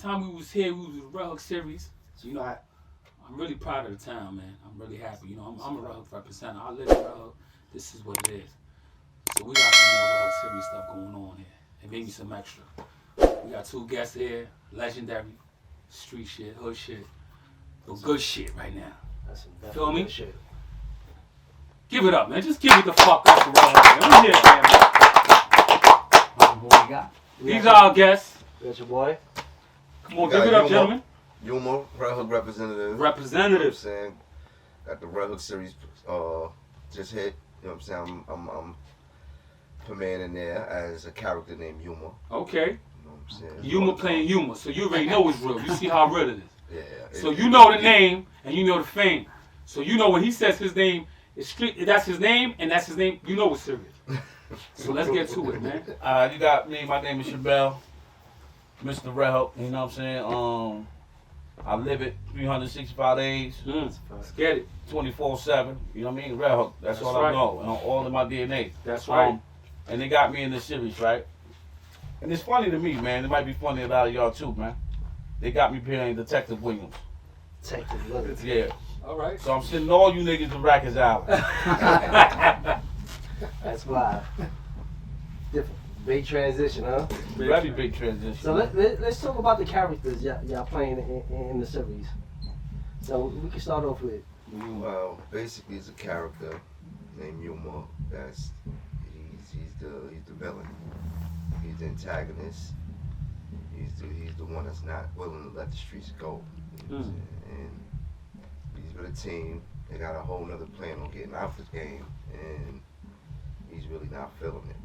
last time we was here, we was with Redhook Series. So, I'm really proud of the town, man. I'm really happy. I'm a Rehook representative. I live in Rehook. This is what it is. So we got some more Rehook Series stuff going on here. And maybe some extra. We got 2 guests here, legendary, street shit, hood shit, but good shit right now. That's some Feel me? good shit. Give it up, man. Just give it the fuck up for Rehook. Let me hear it, man. What we got? These are our guests. We got your boy. Come on, give it up, gentlemen. Uma, Redhook representative. Representative. You know what I'm saying? Got the Redhook series just hit. You know what I'm saying? I'm premiering there as a character named Uma. Okay. You know what I'm saying? Uma playing Uma, so you already know it's real. You see how real it is. Yeah. So you know the name and you know the fame. So you know when he says his name, it's street. That's his name and that's his name. You know it's serious. So let's get to it, man. You got me. My name is Shamel, Mr. Rehook. You know what I'm saying? I live it 365 days, Let's get it. 24/7. You know what I mean? Rehook. That's all right. I know. All in my DNA. That's right. And they got me in this series, right? And it's funny to me, man. It might be funny to a lot of y'all too, man. They got me playing Detective Williams. Detective Williams. Yeah. All right. So I'm sending all you niggas to Rikers Island. That's wild. Different. Big transition, huh? Very big transition. So let's talk about the characters y'all playing in the series. So we can start off with. Well, basically, it's a character named Uma. He's the villain. He's the antagonist. He's the one that's not willing to let the streets go. You know what I'm saying? And he's with a team. They got a whole nother plan on getting out the game, and he's really not feeling it.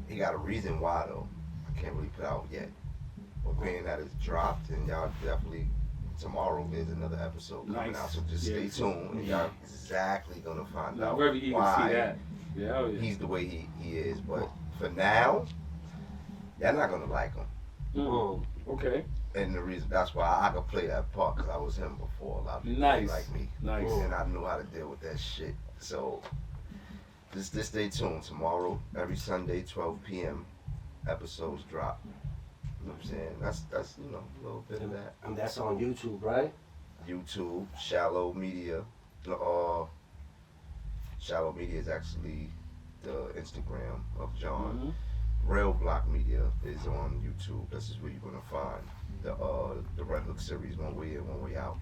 He got a reason why though. I can't really put out yet. But being that it's dropped, and y'all definitely tomorrow there's another episode coming out, so just stay tuned, and y'all exactly gonna find out why he's the way he is. But for now, y'all not gonna like him. Okay. And the reason that's why I could play that part, because I was him before. A lot of people like me, and I knew how to deal with that shit. So just stay tuned. Tomorrow, every Sunday, 12 p.m. episodes drop. You know what I'm saying? That's a little bit of that. And that's on YouTube, right? YouTube, Shallow Media. Shallow Media is actually the Instagram of John. Real Block Media is on YouTube. This is where you're gonna find the Redhook series, one way in, one way out.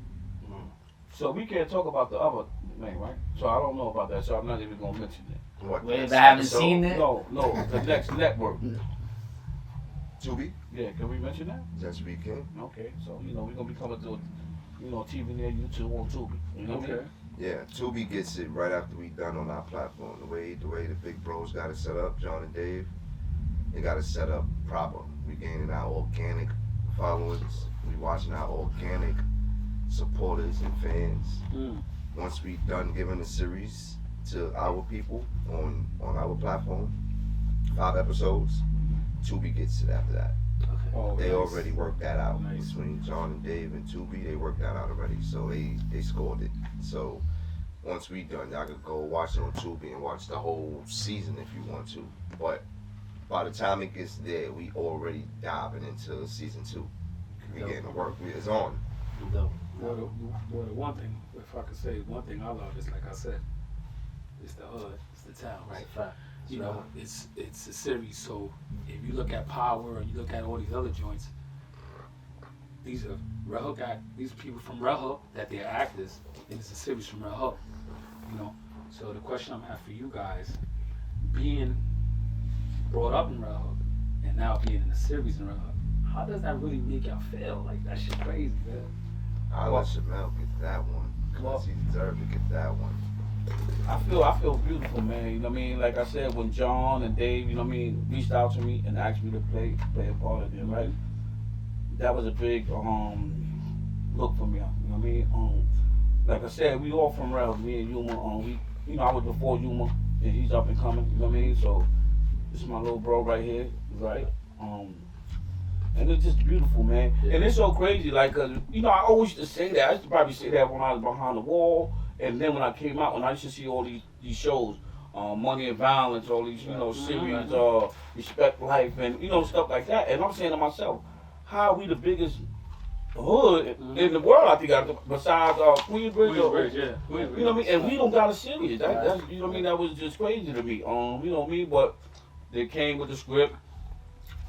So we can't talk about the other name, right? So I don't know about that, so I'm not even gonna mention it. What? Wait, I haven't seen it? No, the next network. Tubi? Yeah, can we mention that? Yes, we can. Okay, so we're gonna be coming to TV near YouTube on Tubi. You know what I mean? Yeah, Tubi gets it right after we done on our platform. The way the big bros got it set up, John and Dave, they got it set up proper. We gaining our organic followers. We watching our organic supporters and fans. Once we done giving the series to our people on our platform, 5 episodes, Tubi gets it after that. They already worked that out between John and Dave and Tubi. They worked that out already, so they scored it. So once we done, y'all could go watch it on Tubi and watch the whole season if you want to. But by the time it gets there, we already diving into season 2. We getting the work. It's on. Well, the one thing, if I could say one thing I love is, like I said, it's the hood, it's the town, right? You know, it's a series. So if you look at Power and you look at all these other joints, these are Rehook these people from Rehook that they're actors, and it's a series from Rehook. You know, so the question I'm having for you guys, being brought up in Rehook and now being in a series in Rehook, how does that really make y'all feel? Like, that shit crazy, man. I'll let Shamel get that one, because he deserved to get that one. I feel beautiful, man. You know what I mean? Like I said, when John and Dave, you know what I mean, reached out to me and asked me to play a part of it, right? That was a big look for me. You know what I mean? Like I said, we all from Rails, me and Uma. I was before Uma, and he's up and coming. You know what I mean? So this is my little bro right here, right? And it's just beautiful, man. And it's so crazy, like, cause I always used to say that. I used to probably say that when I was behind the wall. And then when I came out, when I used to see all these shows, Money and Violence, all these, series, Respect Life, and, stuff like that. And I'm saying to myself, how are we the biggest hood in the world. I think besides Queensbridge. Queensbridge, yeah. Queensbridge. You know what I mean? And we don't got a series. That's you know what I mean. That was just crazy to me. You know what I mean? But they came with the script,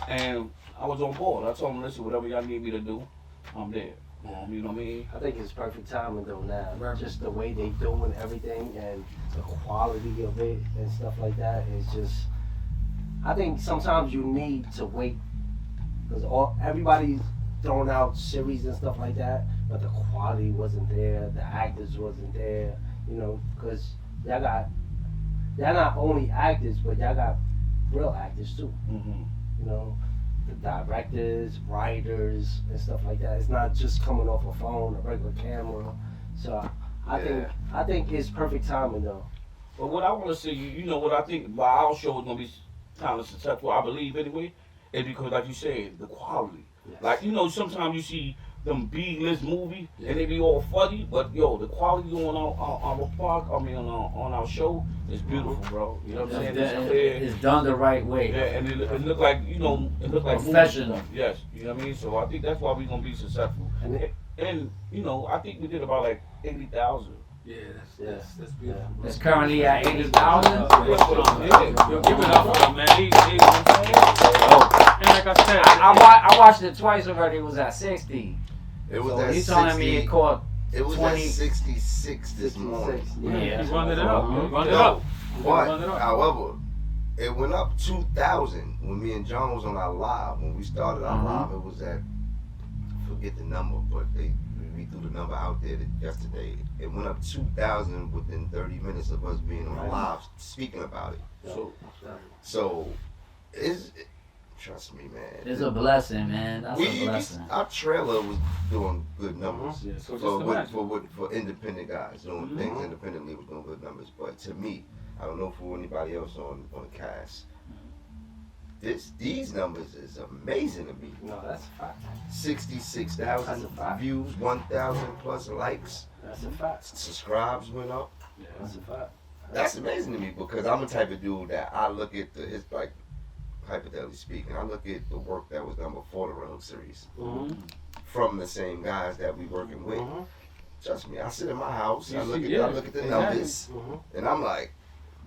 and I was on board. I told them, listen, whatever y'all need me to do, I'm there. You know what I mean? I think it's perfect timing though now. Right. Just the way they doing everything and the quality of it and stuff like that is just. I think sometimes you need to wait because everybody's throwing out series and stuff like that, but the quality wasn't there, the actors wasn't there, you know, because y'all not only actors, but y'all got real actors too. Mm-hmm. You know, the directors, writers, and stuff like that. It's not just coming off a phone, a regular camera. So I think it's perfect timing though. But what I want to say, you know what I think why our show is gonna be kind of successful, I believe anyway, is because like you said, the quality. Yes. Like you know, sometimes you see them B-list movies and they be all funny, but yo, the quality on our park, I mean on our show is beautiful, bro. You know what I'm saying? It's clear. It's done the right way. Yeah, and it look like it look like Professional. movies. Yes, you know what I mean. So I think that's why we're gonna be successful. And you know, I think we did about like 80,000. Yeah, that's beautiful. bro. It's currently at 80,000. Yo, give it up for him, man. You know what I'm saying? And like I said, I watched it twice already. It was at 60. It was So at he's 60. telling me it caught. It was 20. at 66 this morning. Yeah. he's running it up. Mhm. Run it Yo, up. But, Run it up. however, it went up 2,000 when me and John was on our live. When we started our live, it was at, I forget the number, but we threw the number out there yesterday. It went up 2,000 within 30 minutes of us being on live speaking about it. So trust me, man. It's a blessing, man. That's a blessing. Our trailer was doing good numbers. Yeah, so just For imagine. independent guys doing things independently was doing good numbers. But to me, I don't know for anybody else on the cast. These numbers is amazing to me. No, that's a fact. 66,000 That's a fact. views, 1,000 plus likes. That's a fact. Subscribes went up. Yeah. That's a fact. That's amazing to me because I'm the type of dude that I look at it's like, hypothetically speaking, I look at the work that was done before the Redhook Series from the same guys that we working with. Trust me, I sit in my house, I look at the numbers, and I'm like,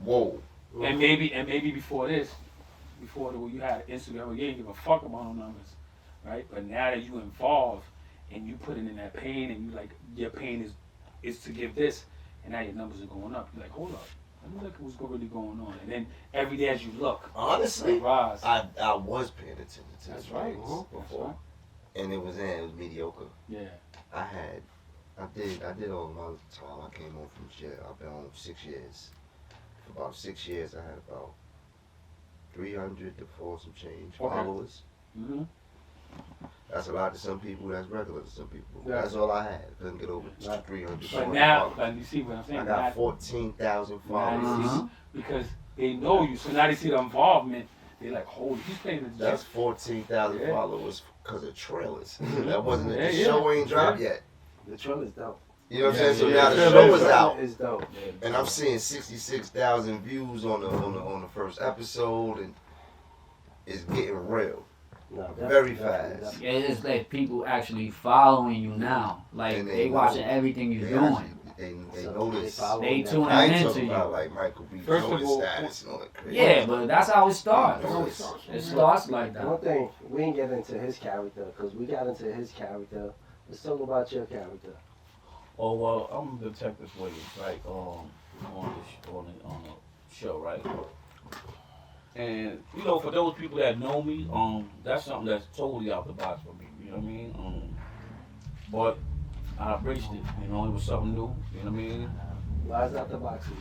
whoa. And maybe before this, you had Instagram, you didn't give a fuck about no numbers, right? But now that you involved and you put in that pain and you like your pain is to give this, and now your numbers are going up. You're like, hold up, let me look at what's really going on. And then every day as you look, Honestly, rise. I was paying attention to That's the right. ratings before, and it was mediocre. Yeah. I did all my time. I came home from jail. I've been home 6 years. For about 6 years, I had about 300 to 4 some change followers. Mm-hmm. That's a lot to some people. That's regular to some people. Yeah. That's all I had. Couldn't get over 300. But now, like you see what I'm saying? I got Now- 14,000 now followers. they see- because they know you, so now they see the involvement. They're like, holy, he's playing the That's 14,000 Yeah. followers because of trailers. That wasn't the Yeah, show ain't dropped yeah. yet. The trailer's dope. You know what I'm saying? So yeah, now yeah. the show is out. It's dope. And I'm seeing 66,000 views on the first episode, and it's getting real. No, Very definitely, fast. Yeah, it's like people actually following you now. Like And they know- watching everything you're they doing. actually- They So notice. follow They that. tuning I ain't into talking you. about like Michael B. First of Jordan all- status and all that crazy. Yeah, but that's how it starts. That's how it starts. It starts like that. One thing, we didn't get into his character, because we got into his character. Let's talk about your character. Oh well, I'm Detective Williams, right? On the show, right? And you know, for those people that know me, that's something that's totally out the box for me. You know what I mean? But I embraced it. You know, it was something new. You know what I mean? Why is that the boxing?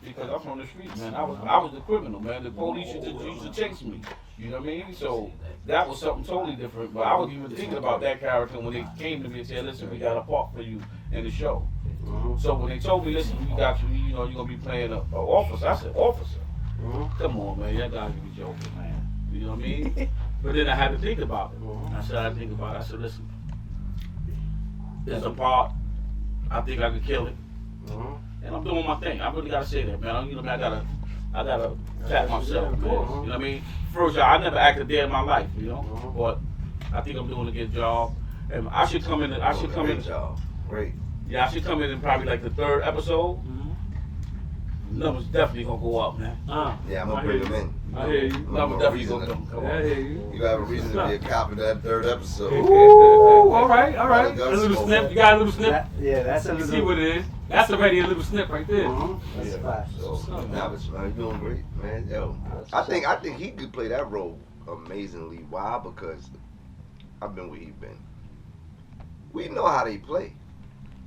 Because I'm from the streets, man. I was the criminal, man. The police used to chase me. You know what I mean? So that was something totally different. But I was even thinking about that character when they came to me and said, "Listen, we got a part for you in the show." So when they told me, "Listen, we got you. You know, you're gonna be playing an officer," I said, "Officer? Come on, man. Y'all gotta be joking, man. You know what I mean?" But then I had to think about it. I said, "Listen, there's a part. I think I could kill it." And I'm doing my thing. I really gotta say that, man. You know, I gotta pat myself, man. You know what I mean? First, I never acted a day in my life, you know. But I think I'm doing a good job. And I should come in. I should come in. Great job. Great. Yeah, I should come in probably like the 3rd episode. Numbers definitely gonna go up, man. Yeah, I'm gonna bring him in. I hear you. Numbers definitely gonna come I up. hear you. You have a reason to be a cop in that 3rd episode. Ooh, all right. A Gotta little go. snip. You got a little snip. That's a You little. see what it is? That's already a little snip right there. That's a fact. So, now it's you're doing great, man. Yo, I think he could play that role amazingly. Why? Because I've been where he's been. We know how they play.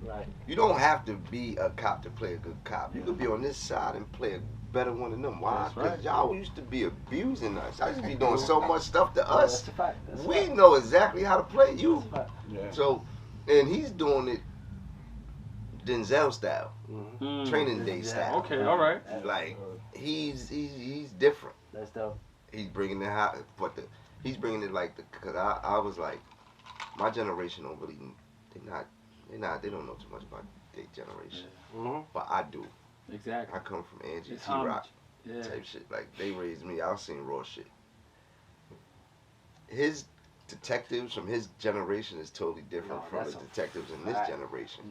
Right. You don't have to be a cop to play a good cop. You could be on this side and play a better one than them. Why? That's Because right. y'all used to be abusing us. I used to be doing so much stuff to us. That's a fact. That's a We fact. know exactly how to play you. That's a fact. Yeah. So, and he's doing it Denzel style, Mhm. training day Yeah. style. Okay, all right. Like he's different. That's dope. He's bringing it high, but he's bringing it like because I was like, my generation don't really, they don't know too much about their generation, Mm-hmm. but I do. Exactly. I come from Angie It's T Rock Yeah. type shit. Like they raised me. I seen raw shit. His detectives from his generation is totally different No, from the that's a detectives in this fact. generation.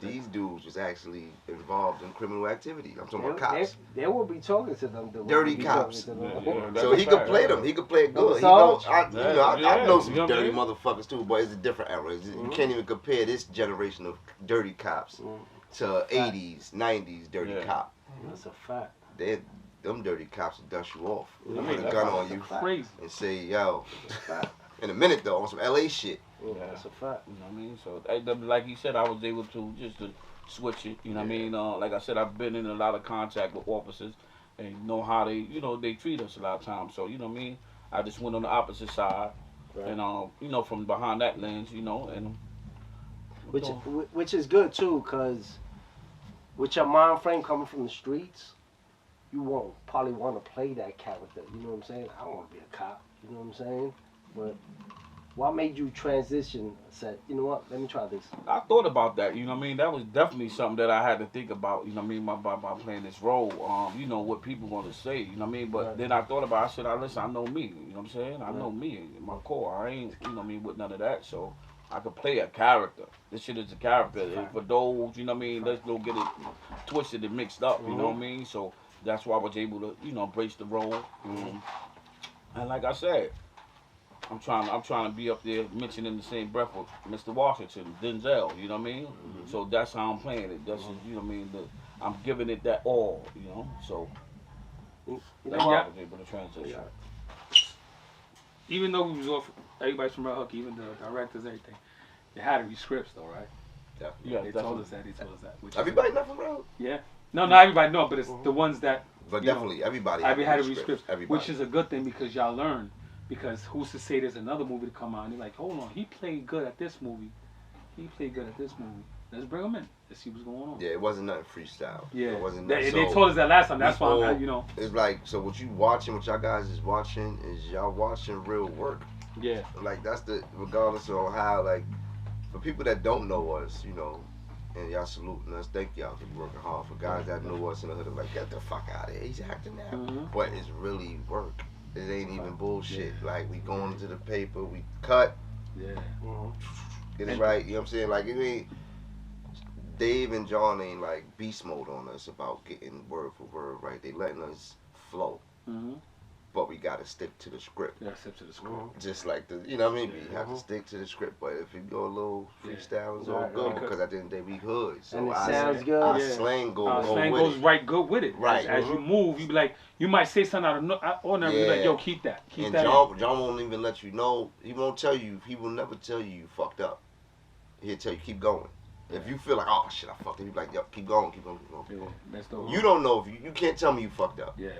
These dudes was actually involved in criminal activity. I'm talking about cops. They will be talking to them. Dirty cops. Yeah, So he could play them. He could play it good. He Massage? know, I know some Yeah, dirty yeah. motherfuckers too, but it's a different era. You can't even compare this generation of dirty cops to 80s, 90s dirty Yeah. cop. That's a fact. Them dirty cops will dust you off. I Put mean, a that's gun a on you fact. Crazy. and say, yo. That's a fact. In a minute though, on some LA shit. That's a fact. You know what I mean? So, like you said, I was able to just to switch it. You know what I mean? Like I said, I've been in a lot of contact with officers and know how they treat us a lot of times. So, you know what I mean? I just went on the opposite side. Right. And, from behind that lens, and. Which is good too, cause with your mind frame coming from the streets, you won't probably want to play that character. You know what I'm saying? I don't want to be a cop. You know what I'm saying? But what made you transition? Said, you know what? Let me try this. I thought about that, you know what I mean? That was definitely something that I had to think about, you know what I mean, by playing this role. What people want to say, you know what I mean? But Right. then I thought about it, I said, listen, I know me, you know what I'm saying? I Right. know me in my core. I ain't, you know what I mean, with none of that. So I could play a character. This shit is a character. And for those, you know what I mean, let's don't get it twisted and mixed up, you know what I mean? So that's why I was able to, embrace the role. And like I said, I'm trying to be up there mentioned in the same breath with Mr. Washington, Denzel, you know what I mean? So that's how I'm playing it. That's just, you know what I mean? I'm giving it that all, So You that's know why I what? was able to transition. Even though we was off, everybody's from Rehook, even the directors, everything. They had to be scripts though, right? Yeah, They told us that. Which is- Everybody nothing wrong. Yeah. No, not everybody. No, but it's the ones that But You know, definitely everybody had to be read scripts, Everybody. which is a good thing because y'all learn. Because who's to say there's another movie to come out and they're like, hold on, he played good at this movie. He played good at this movie. Let's bring him in. Let's see what's going on. Yeah, it wasn't nothing freestyle. Yeah. It wasn't They, nothing. they told us that last time. That's why all- I'm, It's like, so what you watching, what y'all guys is watching, is y'all watching real work. yeah. Like, that's regardless of how, like, for people that don't know us, and y'all saluting us, thank y'all for working hard. For guys that know us in the hood, I'm like, get the fuck out of here. He's acting now. Mhm. But it's really work. It ain't even bullshit. Like, we going to the paper, we cut, Yeah. get it And- right. You know what I'm saying? Like, it ain't, Dave and John ain't like beast mode on us about getting word for word right. They letting us flow. Mm-hmm. But we gotta stick to the script. Yeah, except to the script. Just like you know what I mean? We have to stick to the script. But if you go a little freestyle, it's all Right, good right. because at the end of the day, we hood. So And it our- sounds good. Our Yeah. slang goes Slang with goes it. right good with it. Right. As you move, you be like, you might say something out of ordinary. You be like, Yeah. yo, keep that. Keep And that. John won't even let you know. He won't tell you. He will never tell you fucked up. He'll tell you keep going. If you feel like, oh shit, I fucked up, you be like, yo, keep going, keep going, keep going. Keep Yeah, going. that's the You don't know if you can't tell me you fucked up. Yeah.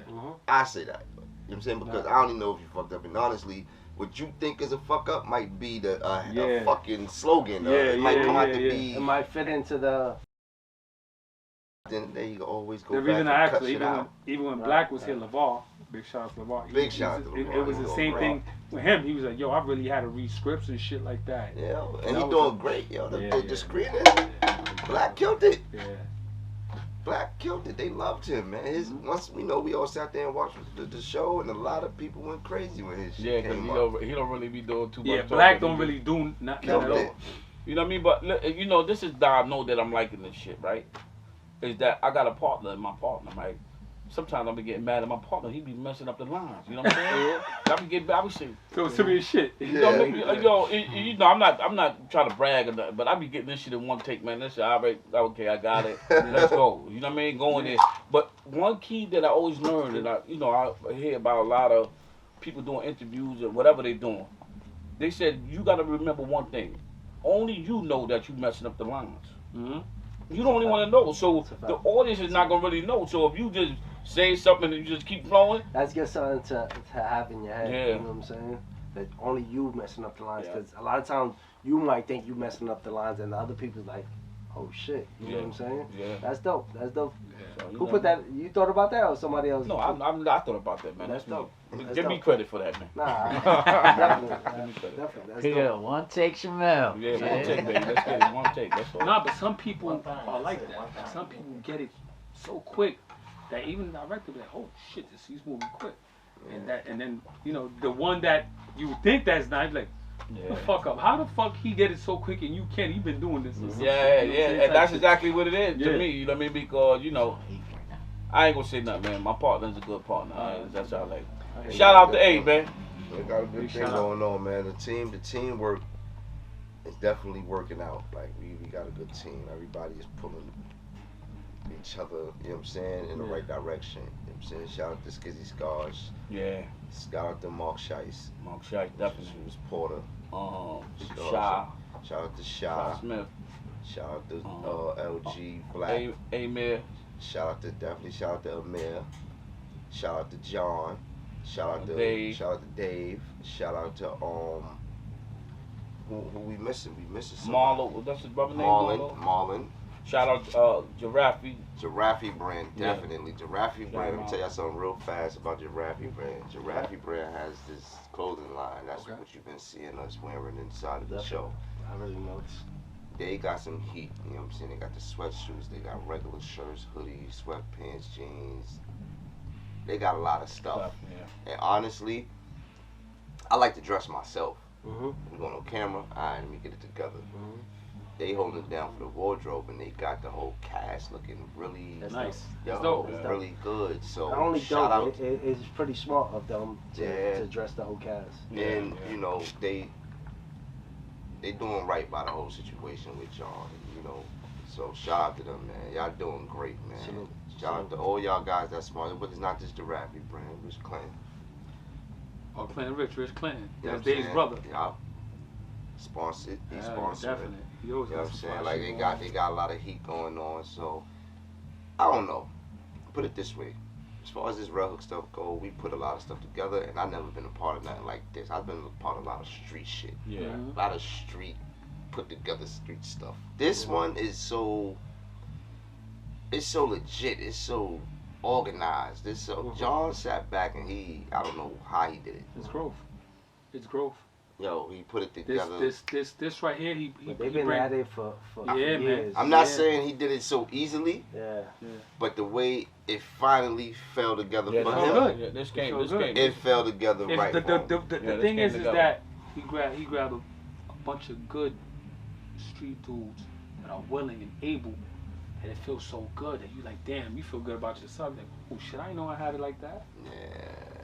I say that. You know what I'm saying? Because I don't even know if you fucked up. And honestly, what you think is a fuck up might be a Yeah. fucking slogan. Yeah, It might yeah, come out yeah, to yeah. be. It might fit into the. Then they always go The back reason and I cut asked, shit even when, out. even when Right, Black was here, right. LeVar, big shout out to LeVar. Big shout out to It LeVar. was He the doing same great. thing with him. He was like, yo, I really had to read scripts and shit like that. Yeah, and That he was doing great, yo. Yeah, The yeah. screening, Black killed it. Yeah. Black killed it. They loved him, man. Once we all sat there and watched the show, and a lot of people went crazy when his shit Yeah, because came he don't really be doing too much. Yeah, Black don't really do nothing at Killed all. it. You know what I mean? But you know, this is how I know that I'm liking this shit, right? Is that I got a partner, and my partner, right? Sometimes I'll be getting mad at my partner. He be messing up the lines. You know what I'm saying? I be getting, I be saying, So serious shit. you know, I'm not trying to brag or nothing, but I be getting this shit in one take, man. This shit, okay, I got it. Let's go. You know what I mean? Going in. But one key that I always learned, and I hear about a lot of people doing interviews or whatever they doing. They said you got to remember one thing. Only you know that you messing up the lines. Mm-hmm. You don't even want to know. So the audience is not gonna really know. So if you just say something and you just keep flowing, That's just something to have in your head. Yeah. You know what I'm saying? That only you messing up the lines. Because a lot of times you might think you messing up the lines, and the other people's like, oh shit. You know what I'm saying? Yeah. That's dope. That's dope. So, Who put that? You thought about that, or somebody else? No, I thought about that, man. That's That's dope. me. That's Give me dope. credit for that, man. Nah, definitely. Definitely. That's Yeah, dope. one take Shamel. Yeah, one take, baby. Let's get it. One take. That's all. Nah, but some people are like that. Some people get it so quick that even the director be like, oh shit, he's moving quick. And then the one that you think that's not, like, the fuck up. How the fuck he get it so quick and you can't even doing this? Or something? Yeah, You know what I'm yeah, saying? and that's Type exactly what it is Yeah. to me. You know what I mean? Because I ain't gonna say nothing, man. My partner's a good partner. That's how I like. shit. Shout out to A, man. We got a good Big thing shout out. going on, man. The teamwork is definitely working out. Like we got a good team. Everybody is pulling each other, you know what I'm saying, in the right direction. You know what I'm saying? Shout out to Skizzy Scars. Yeah, Shout out to Mark Shice. Mark Shaw, definitely. Was Porter. Shaw, Shout out to Shaw Shy. Smith, Shout out to LG Black. Amir. Shout out to Amir. Shout out to John. Shout out to Dave. Shout out to Dave. Shout out to who we missing? We missing somebody. Marlo, that's his brother name. Marlon. Shout out Giraffe. Giraffe brand, Yeah. definitely. Giraffe brand. Let me out. tell y'all something real fast about Giraffe brand. Giraffe brand has this clothing line. That's Okay. what you've been seeing us wearing inside of the Definitely. show. I really noticed. They got some heat, you know what I'm saying? They got the sweatshirts, they got regular shirts, hoodies, sweatpants, jeans. They got a lot of stuff. Yeah. And honestly, I like to dress myself. Mhm. We're going on camera, alright, let me get it together. Mhm. They holding it down for the wardrobe, and they got the whole cast looking really, That's Nice. yo, That's dope. That's really good. So Not only shout dope, out, it's pretty smart of them Yeah. to dress the whole cast. and you know they doing right by the whole situation with y'all, you know. So shout out to them, man. Y'all doing great, man. Salute. Shout out to all y'all guys that's smart, but it's not just the Rappy brand, Rich Clan. Oh, Clinton Rich Clinton. You know That's what I'm Dave's saying? brother. Yeah. Sponsored. He's sponsored. Definitely. He always You know got what I'm some saying? fly Like shit they got a lot of heat going on. So I don't know. Put it this way. As far as this Rehook stuff go, we put a lot of stuff together, and I've never been a part of nothing like this. I've been a part of a lot of street shit. Yeah. Mhm. A lot of street put together street stuff. This one is so legit. It's so organized. It's so John sat back and I don't know how he did it. It's growth. It's growth. Yo, he put it This together. this right here. He But they've he been bring- at it for Yeah, man. years. I'm not Yeah. saying he did it so easily, Yeah. but the way it finally fell together Yeah, for felt him, good. Yeah, this Feel game. good. it fell together If right. the for him. the this thing came is together. that he grabbed a bunch of good street dudes that are willing and able, and it feels so good that you like, damn, you feel good about yourself. Like, oh shit, I didn't know I had it like that. Yeah.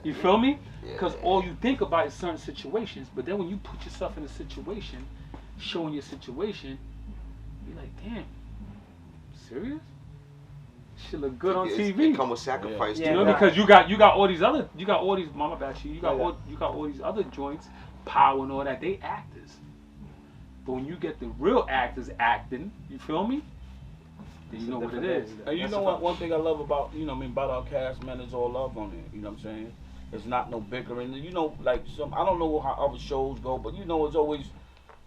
You feel me? Yeah. Because all you think about is certain situations, but then when you put yourself in a situation, showing your situation, you're like, damn, serious? Shit look good on It TV. come with sacrifice Yeah. You too. know, because you got all these other, mama back you got Yeah. all these other joints, Power and all that. They actors, but when you get the real actors acting, you feel me? Then you know what it is. And you know what? One thing I love about about our cast, man, is all love on it. You know what I'm saying? It's not no bickering. You know, like I don't know how other shows go, but it's always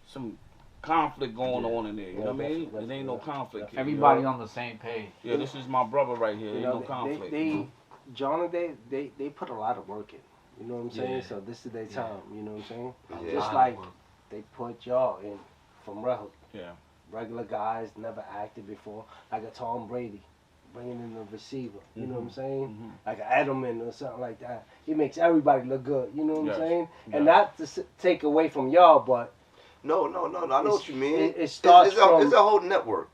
some conflict going on in there. You know what I mean? Definitely. It ain't no conflict. here, Everybody you know? on the same page. Yeah, this is my brother right here. You Ain't know, no conflict. John and they put a lot of work in. You know what I'm saying? Yeah. So this is their time. You know what I'm saying? Yeah. Just like they put y'all in from Rehook. Yeah. Regular guys, never acted before, like a Tom Brady. bringing in the receiver. You know what I'm Mhm. saying? Mhm. Like an Edelman or something like that. He makes everybody look good. You know what Yes. I'm saying? Yes. And not to take away from y'all, but No. I know what you mean. it starts from. It's a whole network.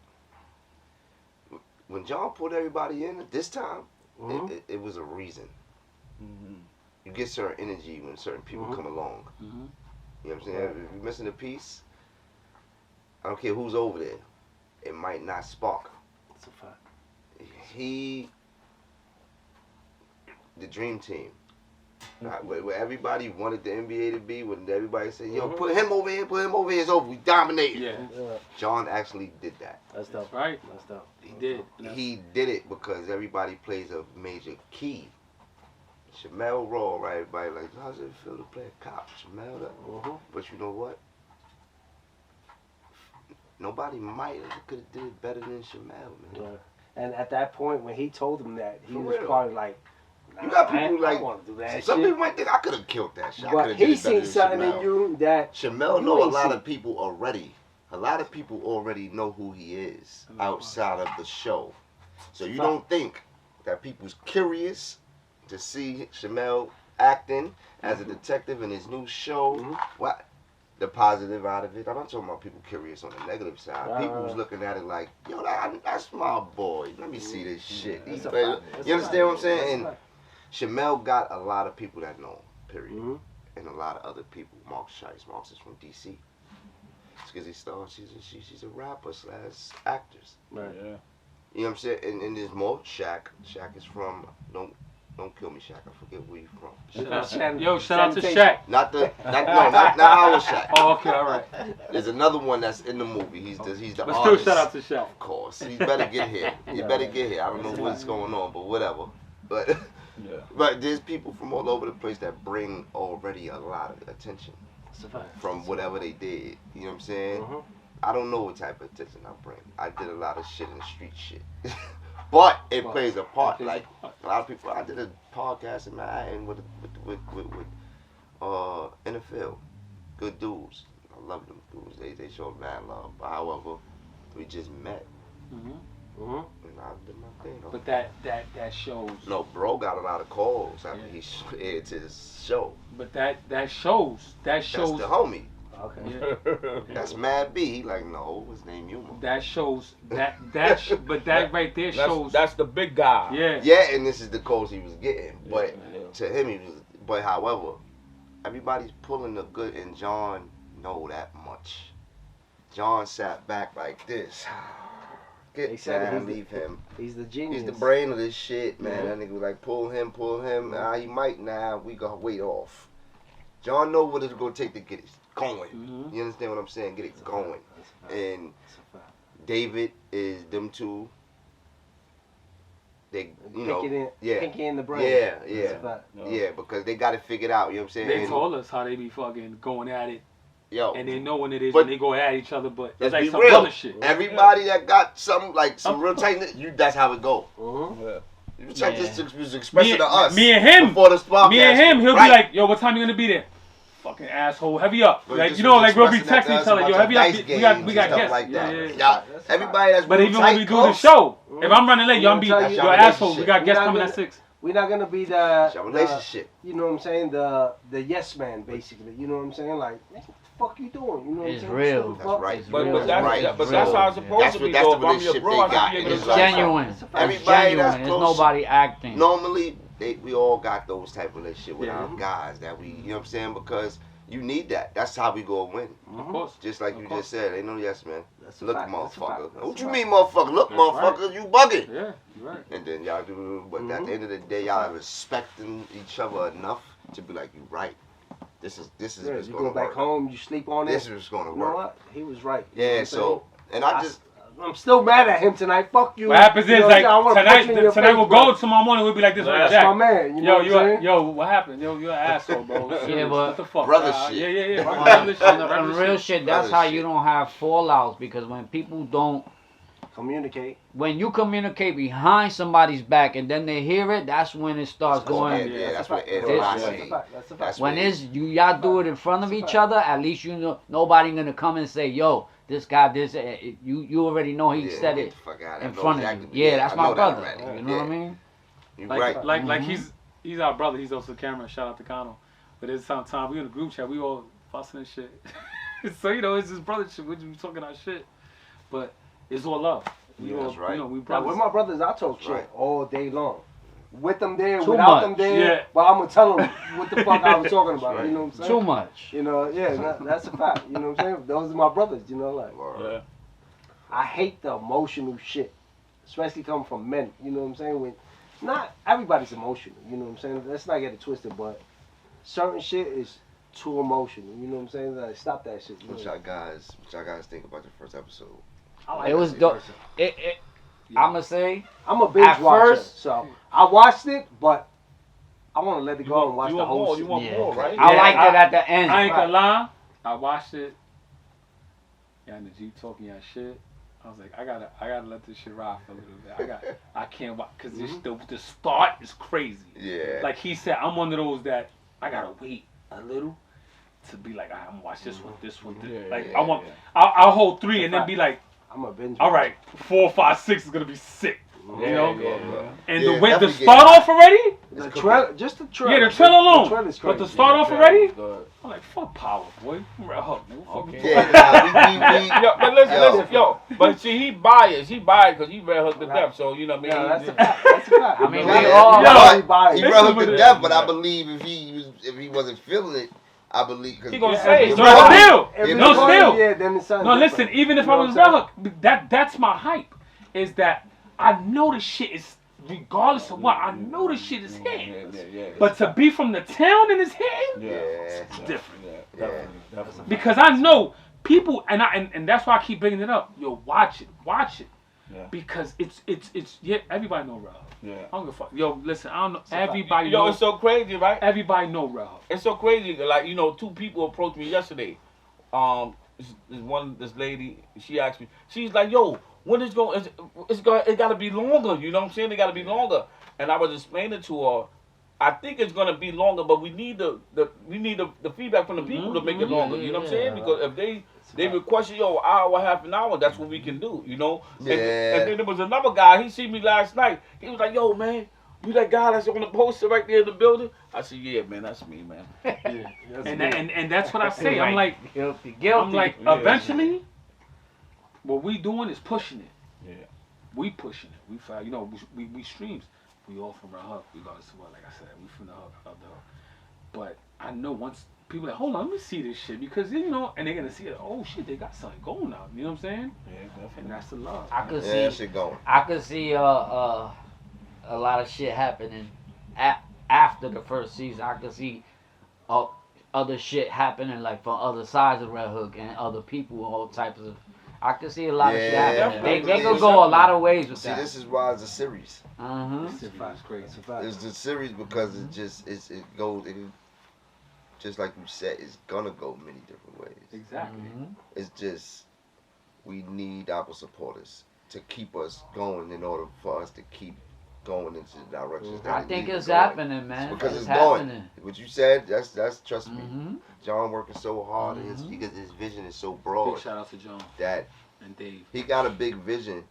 When John put everybody in this time, Mhm. it was a reason. Mhm. You get certain energy when certain people come along. Mhm. You know what I'm saying? If you're missing a piece, I don't care who's over there, it might not spark. That's a fact. The dream team. Where everybody wanted the NBA to be, when everybody said, yo, put him over here, it's over, we dominated. Yeah, John actually did that. That's dope. right. That's dope. He did. He did it because everybody plays a major key. Shamel Raw, right? Everybody like, how's it feel to play a cop? Shamel, but you know what? Nobody might have could have did it better than Shamel, man. Yeah. And at that point, when he told him that, he For was real. probably like, You got I people like, want to do that some shit. people might think I could have killed that shit. I But coulda did he it better seen than something Shamel. in you that Shamel you know a ain't lot seen. of people already. A lot of people already know who he is outside of the show. So you don't think that people's curious to see Shamel acting as a detective in his new show? What? The positive out of it. I'm not talking about people curious on the negative side. People who's looking at it like, yo, that's my boy. Let me see this shit. That's a You fact. That's a understand fact. what I'm saying? That's a And fact. Shamel got a lot of people that know him, period. Mhm. And a lot of other people. Mark Shice. Mark is from DC. It's because he started, she's a rapper slash actress. Right. Yeah. You know what I'm saying? And there's more. Shaq. Shaq is from, don't kill me, Shaq. I forget where you from. Yo, shout out to Shaq. Not our Shaq. Oh, okay, all right. There's another one that's in the movie. He's the But still, artist. shout out to Shaq. Of course. He better get here. He better get here. I don't know what's going on, but whatever. But Yeah. but there's people from all over the place that bring already a lot of attention That's a fact. from whatever they did. You know what I'm saying? Mhm. I don't know what type of attention I bring. I did a lot of shit in the street shit. But it plays a part. Like a lot of people, I did a podcast in Manhattan with NFL. Good dudes. I love them dudes. They showed mad love. But however, we just met. Mm-hmm. Mhm. And I did my thing. But that shows. No, bro got a lot of calls after Yeah. he aired to his show. But that shows. That's the homie. Okay. Yeah. That's Mad B. He like, no, his name Yuma. That shows but that right there shows. That's the big guy. Yeah. Yeah, and this is the calls he was getting. But Yeah. to him, he was. But however, everybody's pulling the good, and John know that much. John sat back like this. They Get said down, he's leave him. He's the genius. He's the brain of this shit, man. Yeah. That nigga was like, pull him. He might now. We gonna wait off. John know what it's gonna take to get it going. Mhm. You understand what I'm saying? Get it going. That's a fact. And That's a fact. David is them two. They, you know, Pinky in the brain. yeah, That's a yeah, fact. yeah, because they got it figured out. You know what I'm saying? They And, told us how they be fucking going at it, yo, and they know when it is But when they go at each other. But let's it's like be some real. other shit. Everybody that got something like some real tightness, that's how it go. Mhm. Yeah. You Yeah. just was expressing to us. Me and him. Before this podcast. Me and him, he'll Right. be like, "Yo, what time you gonna be there?" Fucking asshole, heavy up. But Like just you know, was like we'll be expressing that texting to each other. us Yo, about heavy the up. dice We games got and guests. stuff like Yeah, that. yeah, yeah. Yeah, That's everybody that's But real even when tight, we do the close, show, if I'm running late, yo, I'm be That's yo your asshole. We relationship. got guests We're not coming gonna- at 6. We're not gonna be It's your relationship. you know what I'm saying, the yes man basically. You know what I'm saying? Like, man, what the fuck you doing? You know what It's I'm saying? real. Shut the That's fuck- right. It's But, real. but that's Right. but It's that's real. how it's supposed That's to what- be. that's Though. the If I'm your relationship bro, they I should got be in able to his say life. Genuine. It's a fact. It's Everybody genuine. that's It's close- nobody acting. Normally, we all got those type of relationship with Yeah. our guys that we, you know what I'm saying? Because you need that. That's how we go win. Of course. Just like Of you course. just said. Ain't no yes, man. That's a Look, fact. That's a fact. motherfucker. That's What a you fact. mean, motherfucker? Look, That's motherfucker, you bugging. Yeah, you're right. And then y'all do, but at the end of the day, y'all respecting each other enough to be like, you right. This is Yeah, what's you gonna go back work. home, you sleep on This it. is what's gonna You know work. what? He was right. You know what Yeah. I'm So, and I just. I'm still mad at him tonight. Fuck you. What happens You is know like what I'm saying? I wanna punch you in your tonight face, we'll bro. go. Tomorrow morning we'll be like this. Right, That's Jack. my man. You know what I'm saying? Yo, what happened? Yo, you're an asshole, bro. Serious. but- What the fuck? Brother shit. Yeah, yeah, yeah. On Regular shit, the regular real shit. shit, that's Brother how shit. you don't have fallouts, because when people don't Communicate. When you communicate behind somebody's back and then they hear it, that's when it starts going. Yeah, that's what That's animosity. a fact. That's a fact. When it's y'all do it in front of each other, at least you know nobody gonna come and say, "Yo, this guy, this." You already know he said it in front of you. Yeah, that's my brother. You know what I mean? You're like, right. Like he's our brother. He's also the camera. Shout out to Kano. But it's sometimes we in the group chat. We all fussing and shit. So it's his brother shit. We talking our shit. But it's all love. That's right. We Now, brothers. with my brothers, I talk shit Right. all day long. With them there, Too without much. them there, Yeah. but I'm gonna tell them what the fuck I was talking about. Right. You know what I'm saying? Too much. You know, yeah, that's a fact. You know what I'm saying? Those are my brothers. You know, like Yeah. I hate the emotional shit, especially coming from men. You know what I'm saying? When not everybody's emotional. You know what I'm saying? Let's not get it twisted, but certain shit is too emotional. You know what I'm saying? Like, stop that shit. You know? What y'all guys think about the first episode? I like It was that dope. shit. I'ma say I'm a binge At watcher, first- so I watched it, but I want to let it You go want- and watch you the want whole more, shit. you want Yeah. more, right? I Yeah, liked it at the end. I ain't gonna lie. I watched it. Y'all in the Jeep talking y'all shit. I was like, I gotta let this shit ride for a little bit. I can't watch because the start is crazy. Yeah. Like he said, I'm one of those that I gotta wait a little to be like, I'm gonna watch this one, this. Yeah, Like yeah, I want, yeah. I'll hold 3 and then be like, I'm a binge. all right, 4, 5, 6 is gonna be sick. Yeah, You know? yeah. And Yeah, the way the definitely start get- off already, The trailer, just the trailer. yeah, the trailer alone. The trailer's But the crazy. start off already, Good. I'm like, fuck Power, boy. Rehook, nigga. Fuck Okay. you. Yeah, nah, we Yo, but listen, Yo. but see, he biased because he read her to death, so you know what I mean. Yeah, that's a fact. That's a fact. I mean, You know, we all- everybody But buys he it. This run is up what to it death, is. but I believe if he wasn't feeling it, I believe because He gonna Yeah, say if it. No, it's Right. still. If it's No, going, still. Yeah, then it's something No, different. listen, even if You I know was what I'm saying? Rehook, that's my hype. Is that I know the shit is, regardless of what, I know the shit is hitting. Yeah. But to be from the town and it's hitting, Yeah. it's different. Yeah. Definitely. Because I know people, and that's why I keep bringing it up. Yo, watch it. Yeah. Because it's yeah, everybody know Rehook. Yeah. I don't give a fuck. Yo, listen, I don't know. a fact. Everybody Yo, knows. it's so crazy, right? Everybody know Rehook. It's so crazy. Like, two people approached me yesterday. This lady, she asked me, she's like, yo, when is going, it gotta be longer, you know what I'm saying? It gotta be longer. And I was explaining to her, I think it's gonna be longer, but we need the feedback from the people to make it longer, you know what I'm saying? Because if they request yo, hour, half an hour, that's what we can do, you know? Yeah. And then there was another guy, he seen me last night, he was like, yo, man, you that guy that's on the poster right there in the building? I said, yeah, man, that's me, man. And that's what I say. I'm like, guilty. I'm like, Yeah. eventually, what we doing is pushing it. Yeah. We pushing it. We find, we streams. We all from Rehook, regardless of what. Like I said, we from the hook, of the hook. But I know once people like, hold on, let me see this shit because and they're gonna see it. Oh shit, they got something going out. You know what I'm saying? Yeah, definitely. And that's the love. I could Yeah, that see. shit going. I could see a lot of shit happening after the first season. I could see other shit happening like from other sides of Redhook and other people, all types of. I could see a lot of shit Yeah, happening. They definitely. could go a lot of ways with See, that. this is why it's a series. This is crazy. That's a fact. It's the series because it just like you said, it's gonna go many different ways. Exactly. It's just we need our supporters to keep us going in order for us to keep going into the directions that I we think need to it's go in. happening, man. Because it's happening. going. What you said, that's trust me. Mhm. John working so hard and because his vision is so broad Big shout out to John that and Dave. he got a big vision.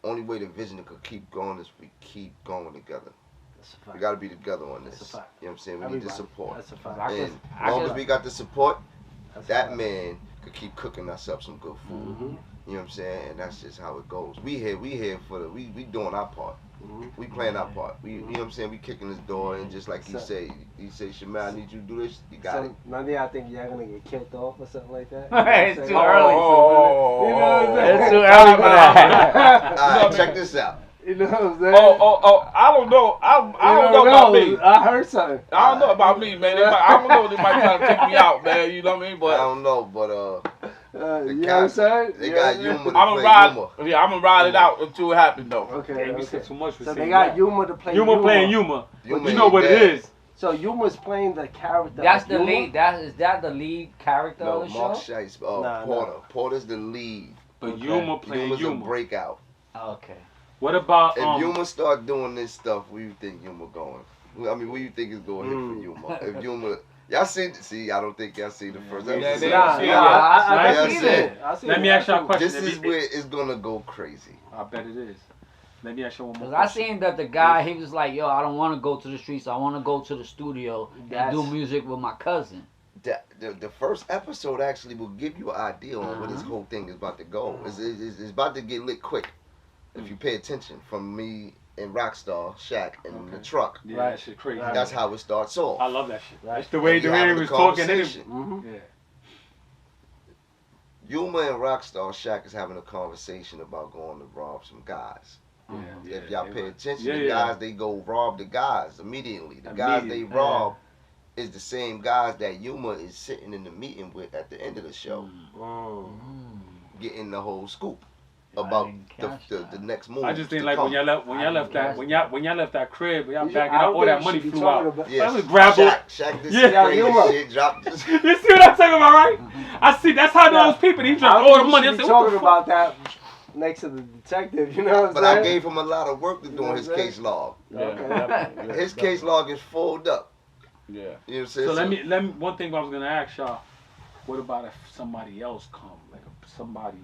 Only way the vision could keep going is we keep going together. That's a We fact. got to be together on this. That's a fact. You know what I'm saying? We need Everybody. the support. That's a fact. I And could- as long I as could- we got the support, That's a that fact. man could keep cooking us up some good food. Mhm. You know what I'm saying? And that's just how it goes. We here for we doing our part. Mhm. We playing our part. We you know what I'm saying? We kicking his door and just like he say, Shamel, I need you to do this. You got it. So none of y'all think y'all gonna get killed off or something like that? It's You too know what I'm early. saying? You know what I'm saying? It's too early for that. All right, check this out. You know what I'm saying? Oh, I don't know. I don't know about me. I heard something. I don't know about me, man. I don't know. They might try to take me out, man. You know what I mean? I But don't know, but You know what I'm cats, saying? they You got know what I'm humor saying? to I'm play gonna ride. humor. Yeah, I'm gonna ride it out until it happens, though. Okay, Damn, you okay. said too much for So saying they got that. Yuma to play Yuma playing Yuma. Humor You know ain't what it dead. is. So Yuma's playing the character. That's of the Yuma? lead. Is that the lead character No, of the Mark show? Shice, Nah, Porter. Porter's the lead But Uma playing Yuma's a Yuma. breakout. Okay. What about If Yuma start doing this stuff, where you think Yuma going? I mean, where you think is going to hit for Yuma? If Yuma, y'all see, I don't think y'all see the first episode. I see see it. it. Let me ask y'all a question. This is where it's gonna go crazy. I bet it is. Let me ask you one more Cause I question. seen that the guy, he was like, yo, I don't want to go to the streets. I want to go to the studio and do music with my cousin. The first episode actually will give you an idea on where this whole thing is about to go. It's about to get lit quick if you pay attention. From me and Rockstar, Shaq, and the truck. Yeah, that shit crazy. That's how it starts off. I love that shit. Right. It's the way he was talking. Mm-hmm. Yeah. Yuma and Rockstar, Shaq is having a conversation about going to rob some guys. Yeah, If y'all pay attention, Yeah, the yeah. guys, they go rob the guys immediately. The guys they Immediately, rob is the same guys that Yuma is sitting in the meeting with at the end of the show, getting the whole scoop about the next move. I just think like when y'all left that crib, when y'all backing up, all that money flew out. Yes. I was grab it. Shaq this Yeah, crazy Yuma. shit dropped. You see what I'm talking about, right? I see. That's how those people. He dropped all the money. I said, what talking the fuck? about that next to the detective, you know what I'm But saying? I gave him a lot of work to do on his case log. Okay. His case log is fulled up. Yeah. You know what I'm saying? So let me. One thing I was gonna ask y'all. What about if somebody else come, like somebody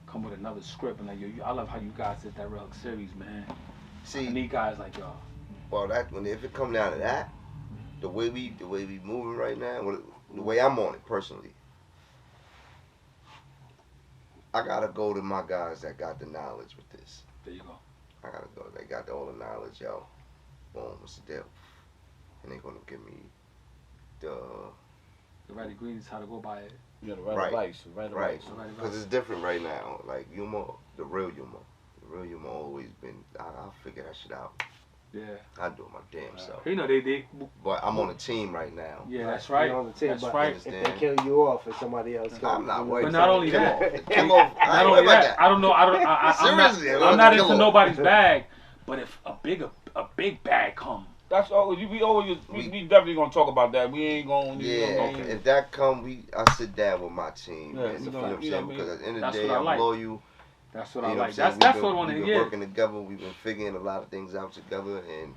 come with another script and like yo, I love how you guys did that Redhook series, man. I See, need guys like y'all. well, if it come down to that, the way we moving right now, the way I'm on it personally, I gotta go to my guys that got the knowledge with this. There you go. I gotta go. They got all the knowledge, yo. Boom, what's the deal? And they gonna give me the right ingredients, how to go by it. Yeah, the right Right. advice. right, because it's different right now. Like Yuma, the real Yuma always been. I'll figure that shit out. Yeah. I do it my damn self. You know they. But I'm on a team right now. Yeah, that's right. You're on the team, That's but right. if they kill you off and somebody else comes, I'm not worried. But not only Kill that. off. Kill off. I Not ain't only worried about that, I don't know. Seriously, I'm not kill into off. nobody's bag. But if a big bag come, That's all. We definitely gonna talk about that. We ain't gonna. Yeah, if that come, I sit down with my team. Yeah, And, you know you what I'm know saying? what I mean? Because at the end of That's the day, what I I'm like. loyal. that's what You I know like. what I'm That's saying? what I want to We've been hear. working together. We've been figuring a lot of things out together. And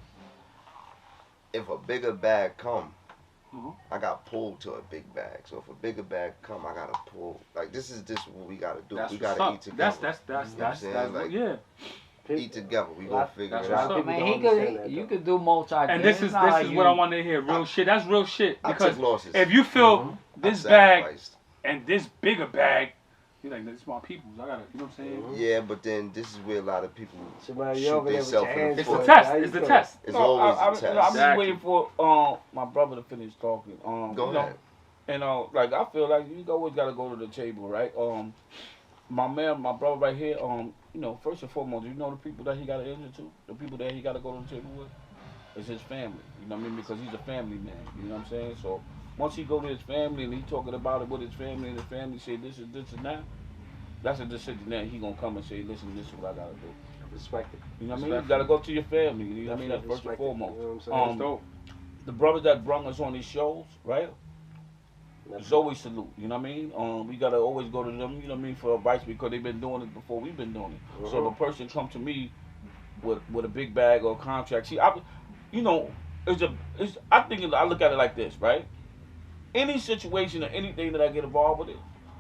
if a bigger bag come, I got pulled to a big bag. So if a bigger bag come, I gotta pull. Like this is what we gotta do. That's We what's gotta up. eat together. That's You know what I'm that's saying? Like, yeah. eat together. We gonna figure that's it what's out. up. Man, you you could do multi. And this is what I want to hear. Real shit. That's real shit. I Because took losses. if you feel I this bag sacrificed. and this bigger bag, you're like, this is my people's. I gotta, you know what I'm saying? Yeah, but then this is where a lot of people Somebody shoot over there with themselves your in the hands It's foot. the full. test. How you It's the feel? test. It's No, always I'm a test. just Exactly. waiting for my brother to finish talking. Go you know, ahead. And like I feel like you always gotta go to the table, right? My brother right here. You know, first and foremost, you know the people that he got to answer to, the people that he got to go to the table with, is his family. You know what I mean? Because he's a family man. You know what I'm saying? So once he go to his family and he talking about it with his family and his family say this and that, that's a decision that he gonna come and say, listen, this is what I gotta do. Respect it. You know what I mean? You gotta go to your family. You know what I mean? That's first and Respect it. foremost. You know what I'm saying? Dope. The brothers that brung us on these shows, right? It's always salute, you know what I mean? We gotta always go to them, you know what I mean, for advice because they've been doing it before we've been doing it. So if a person come to me with a big bag or a contract, see, I think I look at it like this, right? Any situation or anything that I get involved with it,